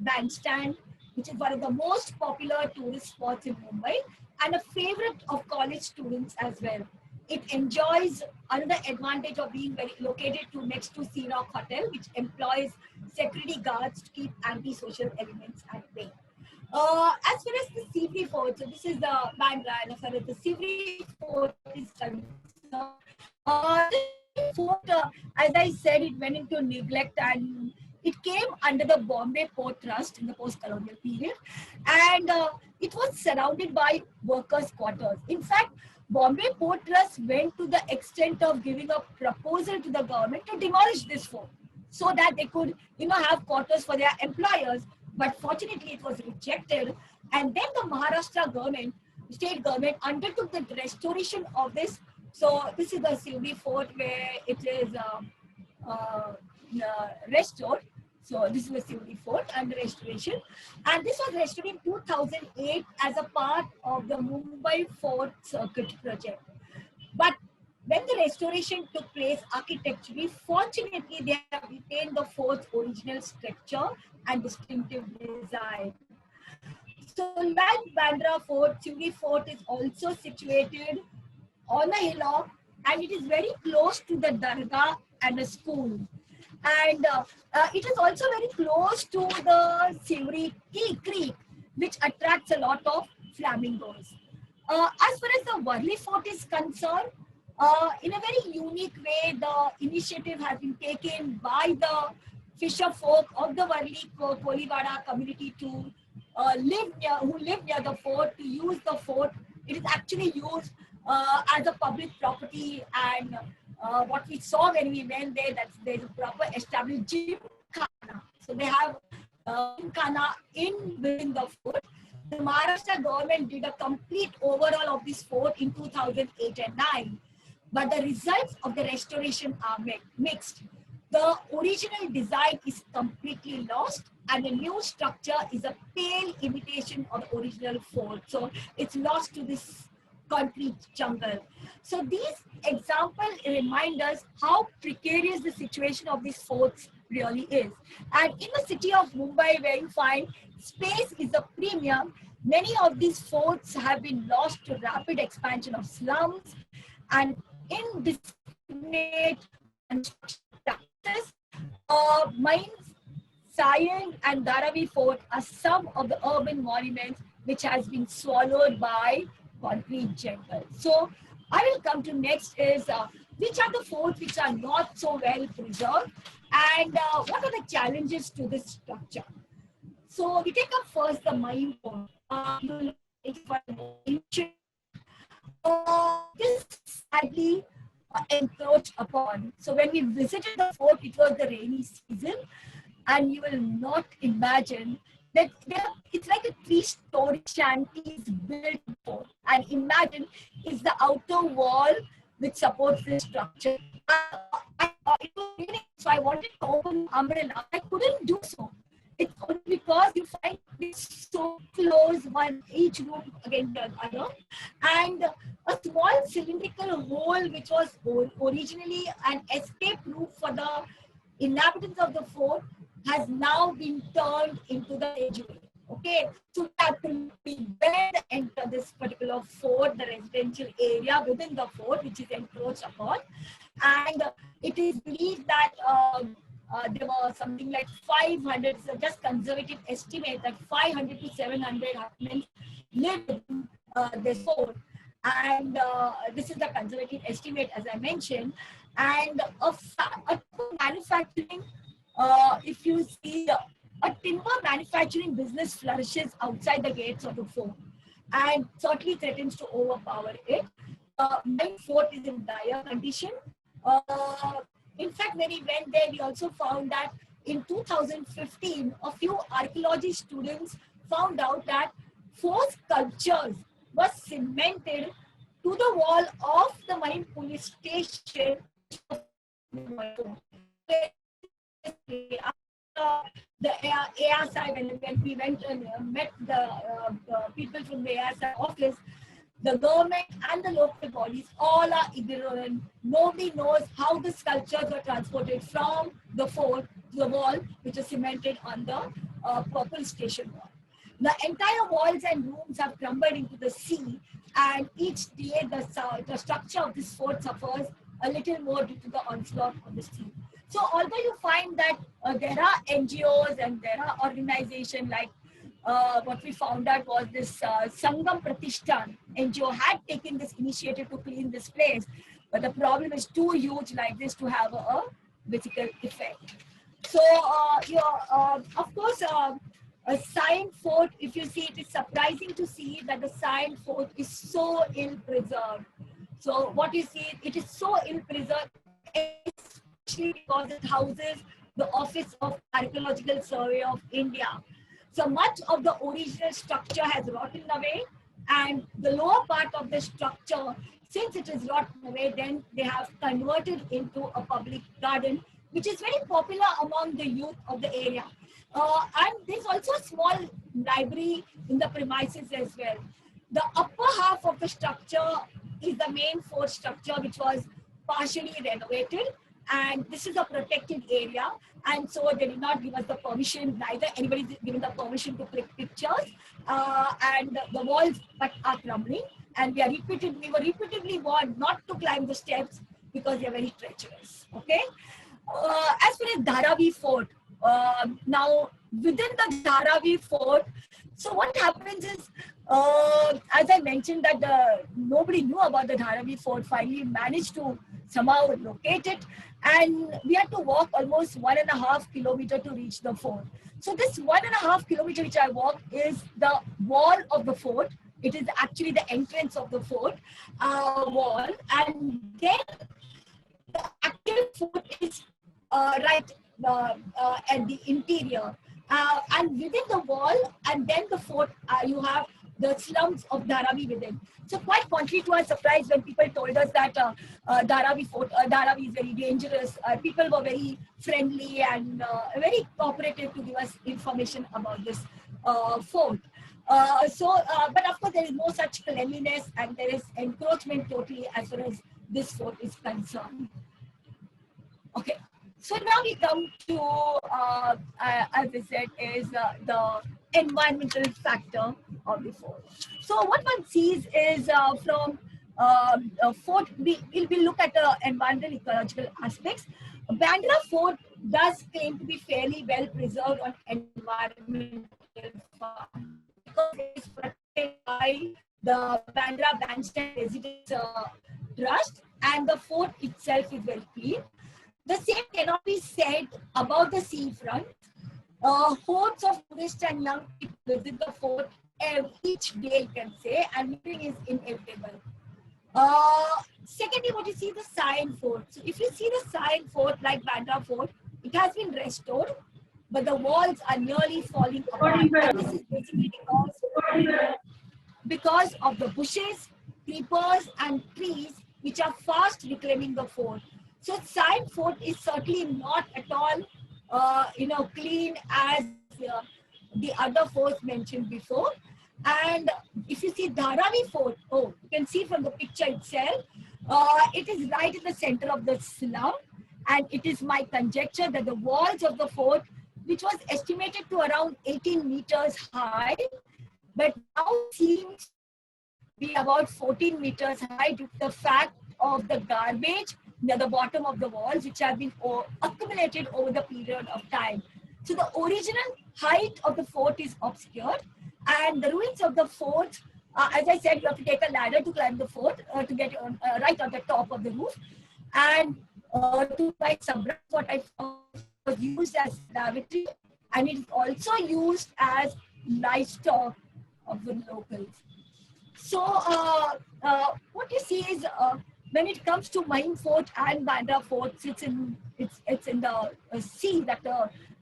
Bandstand, which is one of the most popular tourist spots in Mumbai and a favorite of college students as well. It enjoys another advantage of being located next to Sea Rock Hotel, which employs security guards to keep anti-social elements at bay. As far as the SEWRI fort, so this is the Bandra, and as far as the SEWRI fort is concerned, this fort, as I said, it went into neglect and it came under the Bombay Port Trust in the post-colonial period, and it was surrounded by workers' quarters. In fact, Bombay Port Trust went to the extent of giving a proposal to the government to demolish this fort so that they could, have quarters for their employers. But fortunately, it was rejected. And then the Maharashtra government, state government, undertook the restoration of this. So this is the SEWRI fort where it is restored. So this is the SEWRI fort under restoration. And this was restored in 2008 as a part of the Mumbai Fort Circuit project. But when the restoration took place architecturally, fortunately they have retained the fort's original structure and distinctive design. So like Bandra Fort, SEWRI Fort is also situated on a hillock, and it is very close to the dargah and the school. And it is also very close to the SEWRI Creek, which attracts a lot of flamingos. As far as the Worli Fort is concerned, in a very unique way, the initiative has been taken by the fisher folk of the Worli Kolivada community to who live near the fort, to use the fort. It is actually used as a public property, and what we saw when we went there, that there's a proper established gym khana. So they have gym khana within the fort. The Maharashtra government did a complete overhaul of this fort in 2008 and 9, but the results of the restoration are mixed. The original design is completely lost, and the new structure is a pale imitation of the original fort. So it's lost to this concrete jungle. So these examples remind us how precarious the situation of these forts really is. And in the city of Mumbai, where you find space is a premium, many of these forts have been lost to rapid expansion of slums and indiscriminate construction practices. Mahim's SION and DHARAVI fort are some of the urban monuments which has been swallowed by concrete jungle. So I will come to next is which are the forts which are not so well preserved, and what are the challenges to this structure. So we take up first the Mahim fort. This sadly encroached upon. So when we visited the fort, it was the rainy season, and you will not imagine that it's like a 3-story shanty is built for. And imagine it's the outer wall which supports this structure. It was raining, so I wanted to open the umbrella. I couldn't do so. It's only because you find it so close, one each room against the other, and a small cylindrical hole which was originally an escape route for the inhabitants of the fort has now been turned into the sanctuary. Okay, so we have to enter this particular fort, the residential area within the fort, which is encroached upon, and it is believed that there were something like 500, so just conservative estimate that 500 to 700 Hutmens live in this fort, and this is the conservative estimate, as I mentioned, and a manufacturing. If you see, a timber manufacturing business flourishes outside the gates of the fort and certainly threatens to overpower it. My fort is in dire condition. In fact, when we went there, we also found that in 2015, a few archaeology students found out that 4 sculptures were cemented to the wall of the Mahim police station. The ASI, when we went and met the people from the ASI office, the government and the local bodies all are ignorant. Nobody knows how the sculptures were transported from the fort to the wall, which is cemented on the purple station wall. The entire walls and rooms have crumbled into the sea, and each day the structure of this fort suffers a little more due to the onslaught of the sea. So although you find that there are NGOs and there are organizations like what we found out was this Sangam Pratishthan NGO had taken this initiative to clean this place, but the problem is too huge like this to have a physical effect. So of course, a Sion fort, if you see, it is surprising to see that the Sion fort is so ill preserved. So what you see, it is so ill preserved, especially because it houses the Office of Archaeological Survey of India. So much of the original structure has rotten away, and the lower part of the structure, since it is rotten away, then they have converted into a public garden, which is very popular among the youth of the area. And there's also a small library in the premises as well. The upper half of the structure is the main fort structure, which was partially renovated, and this is a protected area, and so they did not give us the permission, neither anybody is given the permission to click pictures, and the walls but are crumbling, and we were repeatedly warned not to climb the steps because they are very treacherous. Okay. As far as Dharavi Fort, now within the Dharavi Fort, so what happens is, as I mentioned that nobody knew about the Dharavi Fort, finally managed to somehow locate it, and we had to walk almost 1.5 kilometers to reach the fort. So this 1.5 kilometers which I walked is the wall of the fort. It is actually the entrance of the fort wall, and then the actual fort is right at the interior, and within the wall and then the fort, you have the slums of Dharavi within. So quite contrary to our surprise when people told us that Dharavi is very dangerous, people were very friendly and very cooperative to give us information about this fort. But of course there is no such cleanliness, and there is encroachment totally as far as this fort is concerned. Okay, so now we come to, as I said, is the environmental factor of the fort. So what one sees is from fort, we'll look at the environmental ecological aspects. Bandra Fort does claim to be fairly well preserved on environmental front because it is protected by the Bandra Bandstand Residence Trust, and the fort itself is very clean. The same cannot be said about the seafront. Hordes of tourists and young people visit the fort each day, you can say, and meeting is inevitable. Secondly, what you see, the Sion Fort. So if you see the Sion Fort, like Bandra Fort, it has been restored, but the walls are nearly falling apart. And this is basically because of the bushes, creepers, and trees which are fast reclaiming the fort. So Sion Fort is certainly not at all, clean as the other forts mentioned before. And if you see Dharavi Fort, you can see from the picture itself, it is right in the center of the slum, and it is my conjecture that the walls of the fort, which was estimated to around 18 meters high, but now seems to be about 14 meters high due to the fact of the garbage near the bottom of the walls, which have been accumulated over the period of time. So the original height of the fort is obscured, and the ruins of the fort, as I said, you have to take a ladder to climb the fort to get on, right on the top of the roof. And to buy some what I found was used as lavatory, and it is also used as livestock of the locals. So what you see is, when it comes to Mahim Fort and Bandra Fort, it's in the sea that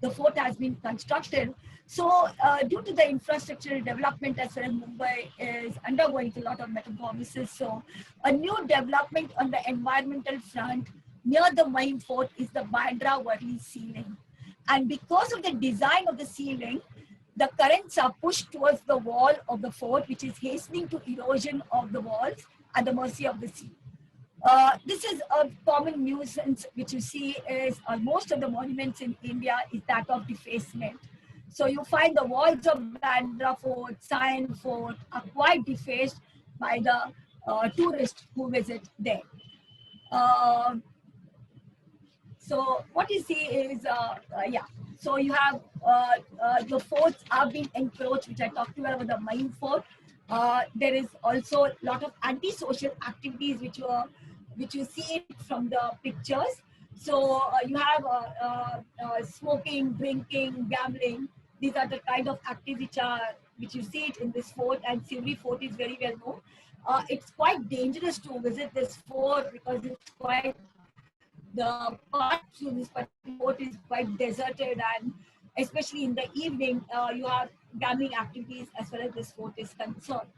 the fort has been constructed. So due to the infrastructural development, as far as Mumbai is undergoing a lot of metamorphosis, so a new development on the environmental front near the Mahim Fort is the Bandra Worli ceiling. And because of the design of the ceiling, the currents are pushed towards the wall of the fort, which is hastening to erosion of the walls at the mercy of the sea. This is a common nuisance which you see is most of the monuments in India is that of defacement. So you find the walls of Bandra Fort, Sion Fort are quite defaced by the tourists who visit there. So what you see is, so you have the forts are being encroached, which I talked to you about the Mahim Fort. There is also a lot of antisocial activities which you see from the pictures. So you have smoking, drinking, gambling. These are the kind of activities which you see it in this fort, and SEWRI Fort is very well known. It's quite dangerous to visit this fort because it's quite, the path to this particular fort is quite deserted, and especially in the evening, you have gambling activities as far as this fort is concerned.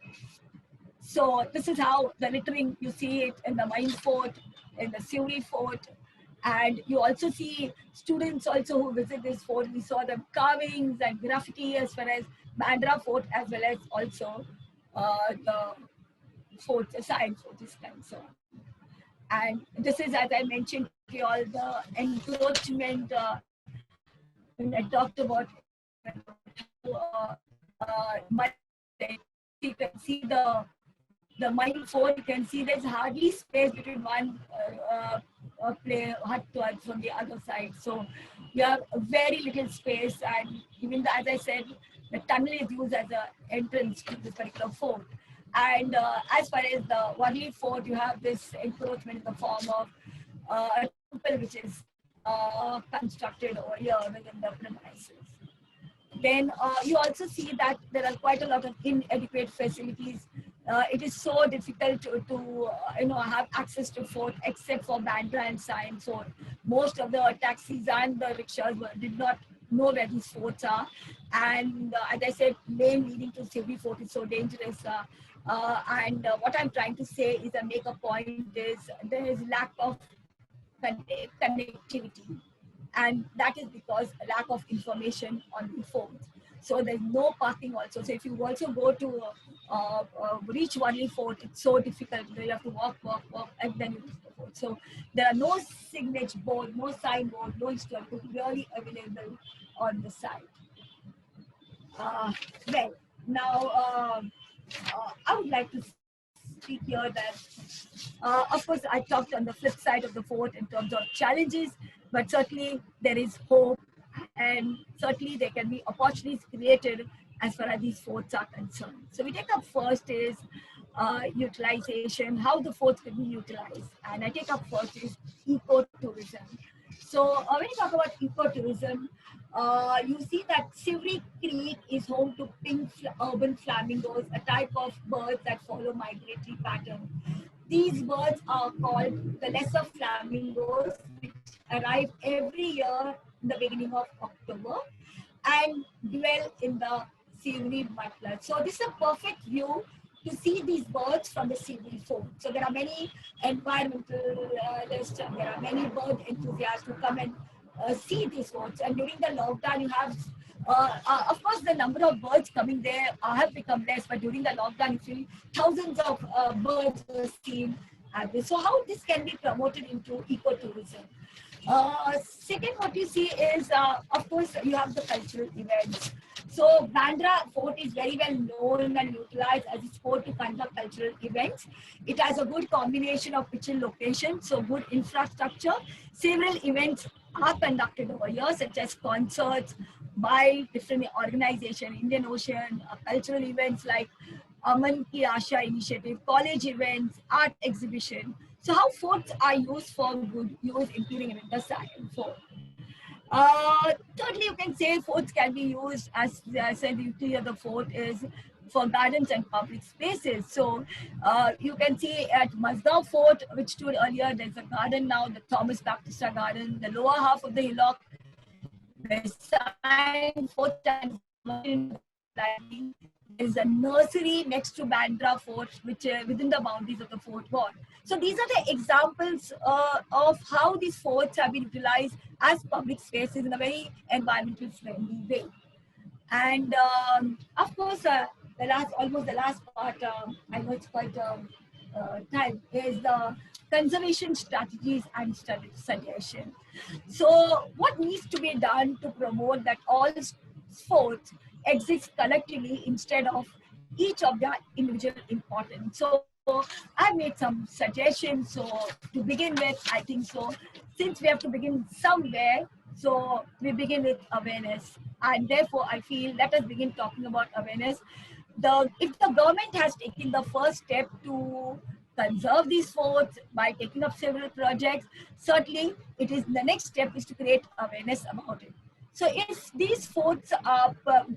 So this is how the littering, you see it in the Mahim Fort, in the SEWRI Fort, and you also see students also who visit this fort. We saw them carvings and graffiti as far as Bandra Fort, as well as also the fort, the Sion Fort is concerned. And this is, as I mentioned to you all, the encroachment. When I talked about how you can see the Mahim fort, you can see there's hardly space between one play hut from the other side. So you have very little space, and even as I said, the tunnel is used as an entrance to this particular fort. And as far as the Worli fort, you have this encroachment in the form of a temple which is constructed over here within the premises. Then you also see that there are quite a lot of inadequate facilities. It is so difficult to have access to fort except for Bandra and SION fort. Most of the taxis and the rickshaws did not know where these forts are. And as I said, lane leading to SEWRI fort is so dangerous. And what I'm trying to say is, I make a point, is there is lack of connectivity, and that is because lack of information on the forts. So there's no parking also. So if you also go to reach Worli fort, it's so difficult. You have to walk, and then you reach the fort. So there are no signage board, no signboard, no historical really available on the site. Well, now I would like to speak here that, of course, I talked on the flip side of the fort in terms of challenges, but certainly there is hope, and certainly there can be opportunities created as far as these forts are concerned. So we take up first is utilization, how the forts can be utilized. And I take up first is ecotourism. So when you talk about ecotourism, you see that SEWRI Creek is home to pink urban flamingos, a type of birds that follow migratory pattern. These birds are called the lesser flamingos, which arrive every year in the beginning of October and dwell in the SEWRI mudfloods. So this is a perfect view to see these birds from the SEWRI fort. So there are many environmentalists, there are many bird enthusiasts who come and see these forts. And during the lockdown, you have, of course, the number of birds coming there have become less, but during the lockdown, you see thousands of birds were seen at this. So how this can be promoted into ecotourism? Second, what you see is, of course, you have the cultural events. So Bandra fort is very well known and utilized as a sport to conduct cultural events. It has a good combination of pitch and location, so good infrastructure. Several events are conducted over here, such as concerts by different organizations, Indian Ocean, cultural events like Aman Ki Asha initiative, college events, art exhibition. So how forts are used for good use, including in the SION fort. Thirdly, you can say forts can be used, as I said, the utility of the fort is for gardens and public spaces. So you can see at Mazda Fort, which stood earlier, there's a garden now, the Thomas Baptista Garden, the lower half of the hillock, the sign fort and there's a nursery next to Bandra Fort, which within the boundaries of the fort wall. So these are the examples of how these forts have been utilized as public spaces in a very environmental friendly way. And of course, almost the last part, I know it's quite time, is the conservation strategies and suggestion. So what needs to be done to promote that all forts exist collectively instead of each of their individual importance? So I made some suggestions. So to begin with, I think so, since we have to begin somewhere, so we begin with awareness. And therefore, I feel let us begin talking about awareness. If the government has taken the first step to conserve these forts by taking up several projects, certainly it is the next step is to create awareness about it. So if these forts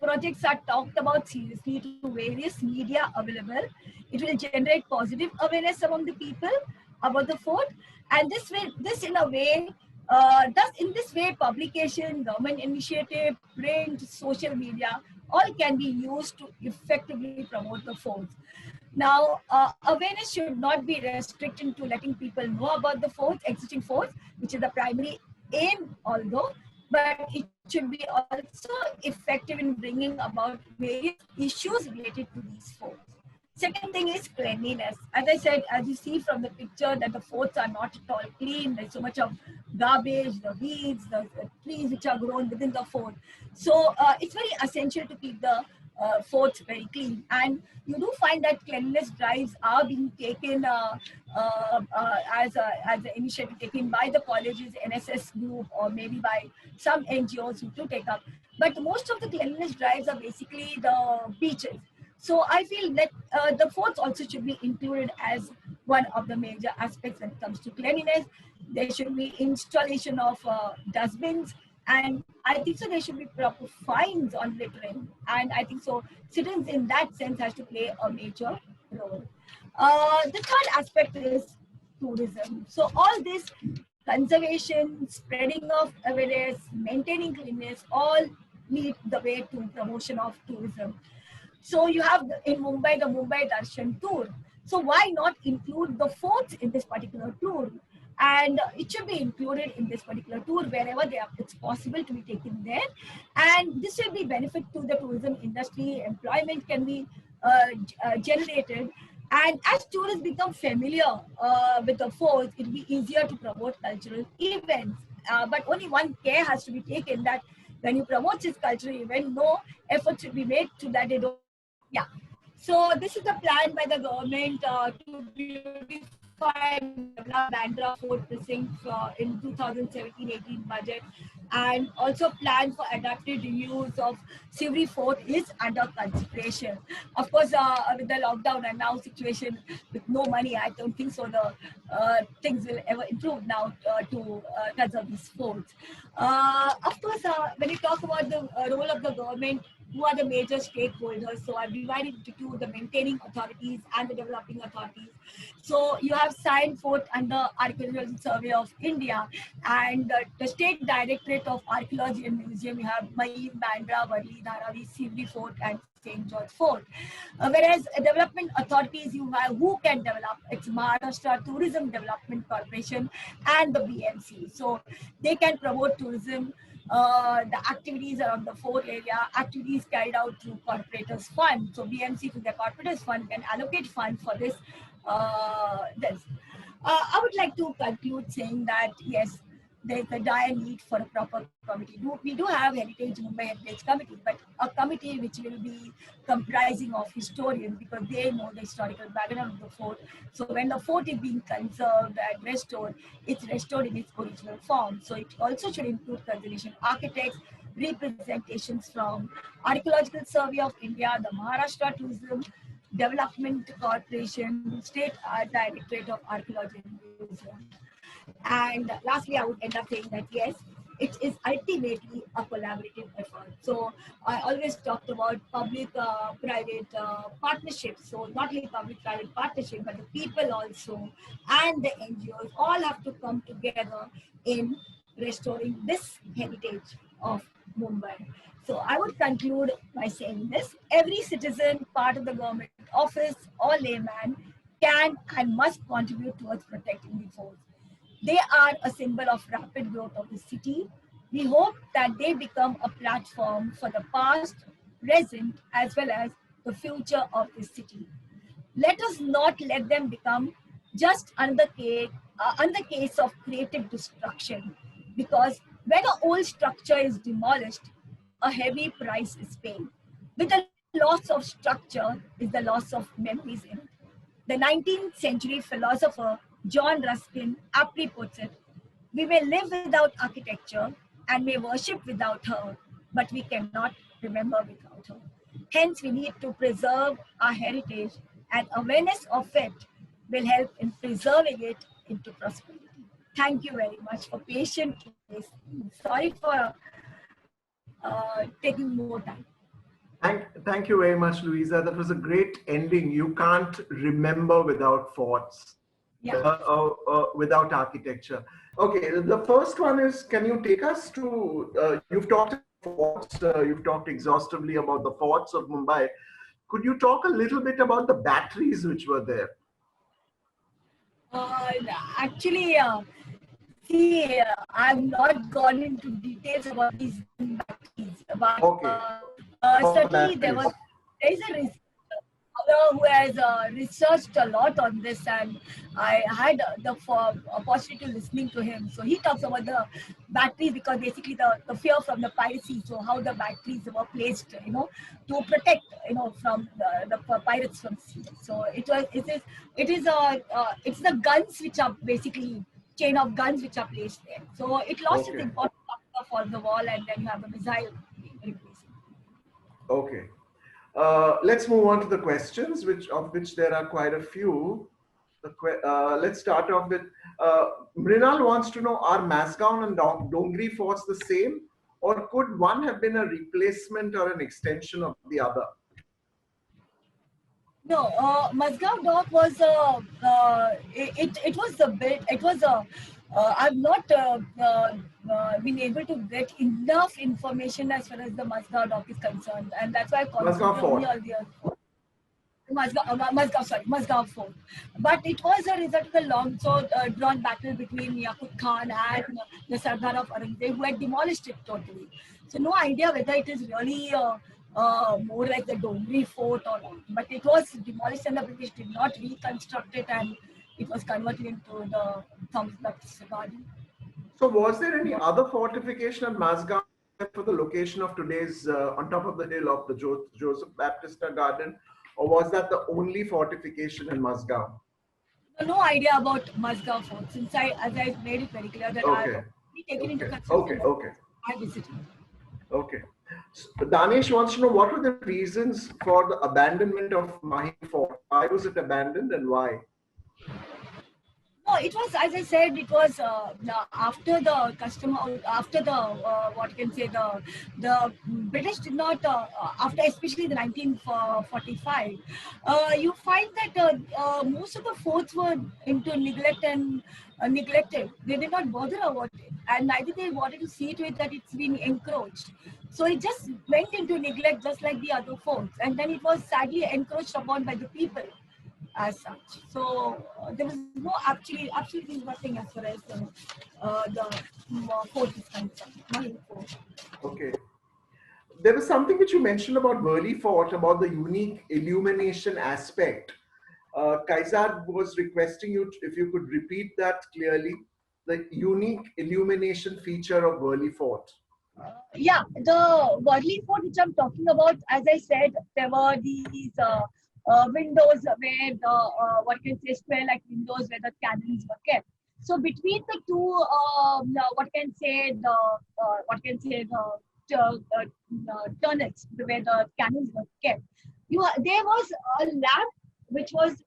projects are talked about seriously to various media available, it will generate positive awareness among the people about the fort. And this in this way, publication, government initiative, print, social media, all can be used to effectively promote the forts. Now, awareness should not be restricted to letting people know about the forts, existing forts, which is the primary aim, but it should be also effective in bringing about various issues related to these forts. Second thing is cleanliness. As I said, as you see from the picture, that the forts are not at all clean. There's so much of garbage, the weeds, the trees which are grown within the fort. So it's very essential to keep the forts very clean. And you do find that cleanliness drives are being taken as an initiative taken by the colleges, NSS group, or maybe by some NGOs who do take up. But most of the cleanliness drives are basically the beaches. So I feel that the forts also should be included as one of the major aspects when it comes to cleanliness. There should be installation of dustbins, and I think so there should be proper fines on littering. And I think so citizens in that sense has to play a major role. The third aspect is tourism. So all this conservation, spreading of awareness, maintaining cleanliness, all lead the way to promotion of tourism. So you have in Mumbai, the Mumbai Darshan tour. So why not include the forts in this particular tour? And it should be included in this particular tour wherever it's possible to be taken there. And this will be benefit to the tourism industry. Employment can be generated. And as tourists become familiar with the forts, it will be easier to promote cultural events. But only one care has to be taken that when you promote this cultural event, no effort should be made to that they don't. Yeah. So this is the plan by the government to beautify and develop Bandra Fort Precinct in 2017-18 budget, and also plan for adapted use of SEWRI Fort is under consideration. Of course, with the lockdown and now situation with no money, I don't think so the things will ever improve now to conserve these forts. Of course, when you talk about the role of the government, who are the major stakeholders? So I've divided into two, the maintaining authorities and the developing authorities. So you have signed fort under Archaeological Survey of India, and the State Directorate of Archaeology and Museum, you have Mahim, Bandra, Worli, DHARAVI, SEWRI Fort, and St. George Fort. Whereas development authorities, you have who can develop, it's Maharashtra Tourism Development Corporation and the BMC. So they can promote tourism, the activities around the fort area, activities carried out through corporators fund. So BMC through the corporators fund can allocate funds for this. I would like to conclude saying that yes, there's a dire need for a proper committee. We do have Mumbai Heritage Committee, but a committee which will be comprising of historians because they know the historical background of the fort. So when the fort is being conserved and restored, it's restored in its original form. So it also should include conservation architects, representations from Archaeological Survey of India, the Maharashtra Tourism Development Corporation, State Directorate of Archaeology and Museum. And lastly, I would end up saying that yes, it is ultimately a collaborative effort. So I always talked about public-private partnerships. So not only public-private partnership, but the people also and the NGOs all have to come together in restoring this heritage of Mumbai. So I would conclude by saying this: every citizen, part of the government office or layman, can and must contribute towards protecting the forts. They are a symbol of rapid growth of the city. We hope that they become a platform for the past, present, as well as the future of the city. Let us not let them become just another case of creative destruction, because when an old structure is demolished, a heavy price is paid. With the loss of structure is the loss of memories in it. The 19th century philosopher John Ruskin aptly puts it: we may live without architecture and may worship without her, but we cannot remember without her. Hence, we need to preserve our heritage, and awareness of it will help in preserving it into prosperity. Thank you very much for patiently listening. Sorry for taking more time. Thank you very much, Louisa. That was a great ending. You can't remember without forts, without architecture. Okay, the first one is, can you take us to, you've talked forts, you've talked exhaustively about the forts of Mumbai. Could you talk a little bit about the batteries which were there? Actually, see, I've not gone into details about these batteries, but Okay. certainly there is a risk. who has researched a lot on this, and I had the opportunity to listening to him. So he talks about the batteries, because basically the fear from the piracy. So how the batteries were placed, to protect, from the pirates from sea. So it's the guns which are basically chain of guns which are placed there. So it lost its Okay. importance for the wall, and then you have the missile replacing. Okay. Let's move on to the questions, of which there are quite a few. Let's start off with Mrinal wants to know: are Masgaon and Dongri forts the same, or could one have been a replacement or an extension of the other? No, Mazgaon Dock was it was a bit. It was a. I've not been able to get enough information as far as the Mazgaon Dock is concerned, and that's why I Masgaon concentrated only fort. on the Mazgaon Fort. But it was a result of a long, drawn battle between Yaqut Khan and the Sardar of Aurangzeb, who had demolished it totally. So no idea whether it is really more like the Dongri fort or not. But it was demolished, and the British did not reconstruct it, and it was converted into the Thomas Baptist Garden. So was there any other fortification at Masgaon for the location of today's on top of the hill of the Joseph Baptist Garden, or was that the only fortification in Masgaon? No idea about Mazgaon Fort, since as I made it very clear that I've Okay. taken into Okay. consideration Okay. I visited. Okay. So Danish wants to know what were the reasons for the abandonment of Mahim Fort. Why was it abandoned and why? No, it was, as I said, it was after the after the what can say the British did not after especially the 1945. You find that most of the forts were into neglect and neglected. They did not bother about it, and neither they wanted to see to it that it's been encroached. So it just went into neglect, just like the other forts, and then it was sadly encroached upon by the people as such. So there was no absolutely nothing as far as the fort is concerned. Okay. There was something which you mentioned about Worli Fort, about the unique illumination aspect. Kaizad was requesting you if you could repeat that clearly, the unique illumination feature of Worli Fort. Yeah, the Worli fort which I'm talking about, as I said, there were these windows where the what can say square-like windows where the cannons were kept. So between the two, what can say the turrets where the cannons were kept, there was a lamp which was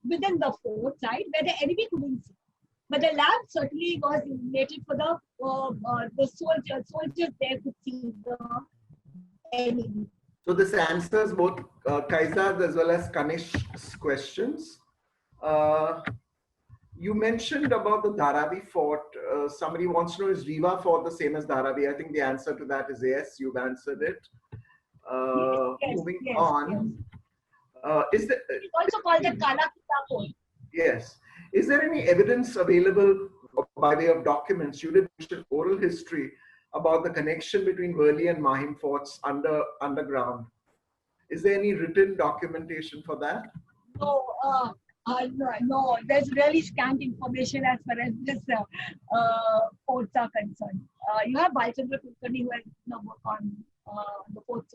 within the fort side where the enemy couldn't see. But the lamp certainly was illuminated for the soldiers. Soldiers there could see the enemy. So this answers both Kaizad's as well as Kanish's questions. You mentioned about the Dharavi fort. Somebody wants to know, is Rewa fort the same as Dharavi? I think the answer to that is yes, you've answered it. Moving on. Is there, it's also called the Kala Kita fort. Yes. Is there any evidence available by way of documents? You did mention oral history about the connection between Worli and Mahim forts underground. Is there any written documentation for that? No, there's really scant information as far as this forts are concerned. You have Balchandra Kulkarni who has work on the forts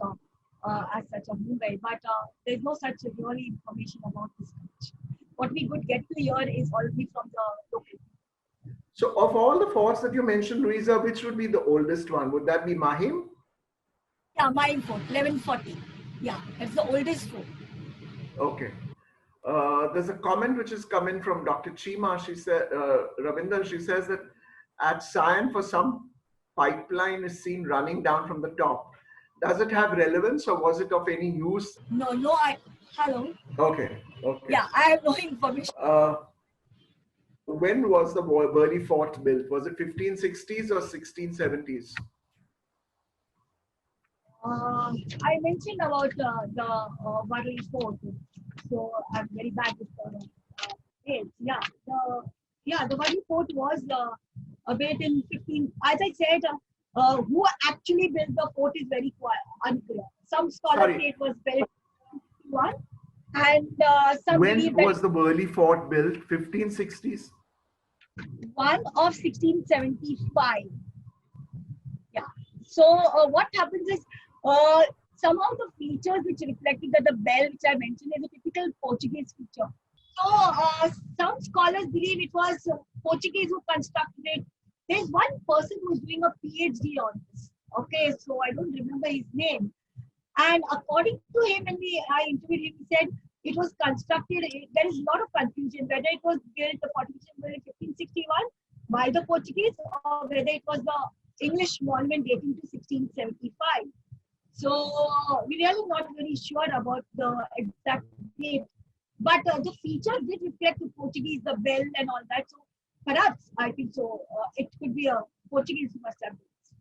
as such of Mumbai, but there's no such really information about this. What we could get to hear is already from the local. So of all the forts that you mentioned, Louiza, which would be the oldest one? Would that be Mahim? Yeah, Mahim Fort, 1140. Yeah, it's the oldest fort. Okay. There's a comment which is coming from Dr. Chima. She said, Ravinder, she says that at SION for some pipeline is seen running down from the top. Does it have relevance or was it of any use? No, hello. Okay. Yeah, I have no information. When was the Worli fort built? Was it 1560s or 1670s? I mentioned about the Worli fort, so I'm very bad with dates. Yeah, the Worli fort was built in 15. As I said, who actually built the fort is very unclear. Some scholars say it was built 1561. And some when was the Worli fort built? 1560s? One of 1675. Yeah. So what happens is somehow the features which reflected that the bell which I mentioned is a typical Portuguese feature. So some scholars believe it was Portuguese who constructed it. There's one person who's doing a PhD on this. Okay, so I don't remember his name. And according to him, when I interviewed him, he said it was constructed. There is a lot of confusion whether it was built, the fortification built in 1561 by the Portuguese or whether it was the English monument dating to 1675. So we're really not very sure about the exact date. But the features did reflect the Portuguese, the bell and all that. So perhaps, I think so, it could be a Portuguese who must have built this.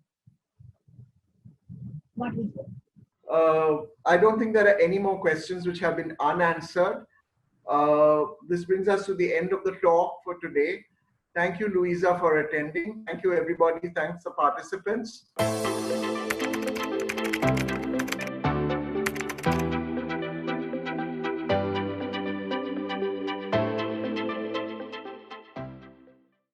What do you think? I don't think there are any more questions which have been unanswered. This brings us to the end of the talk for today. Thank you, Louiza, for attending. Thank you, everybody. Thanks, the participants.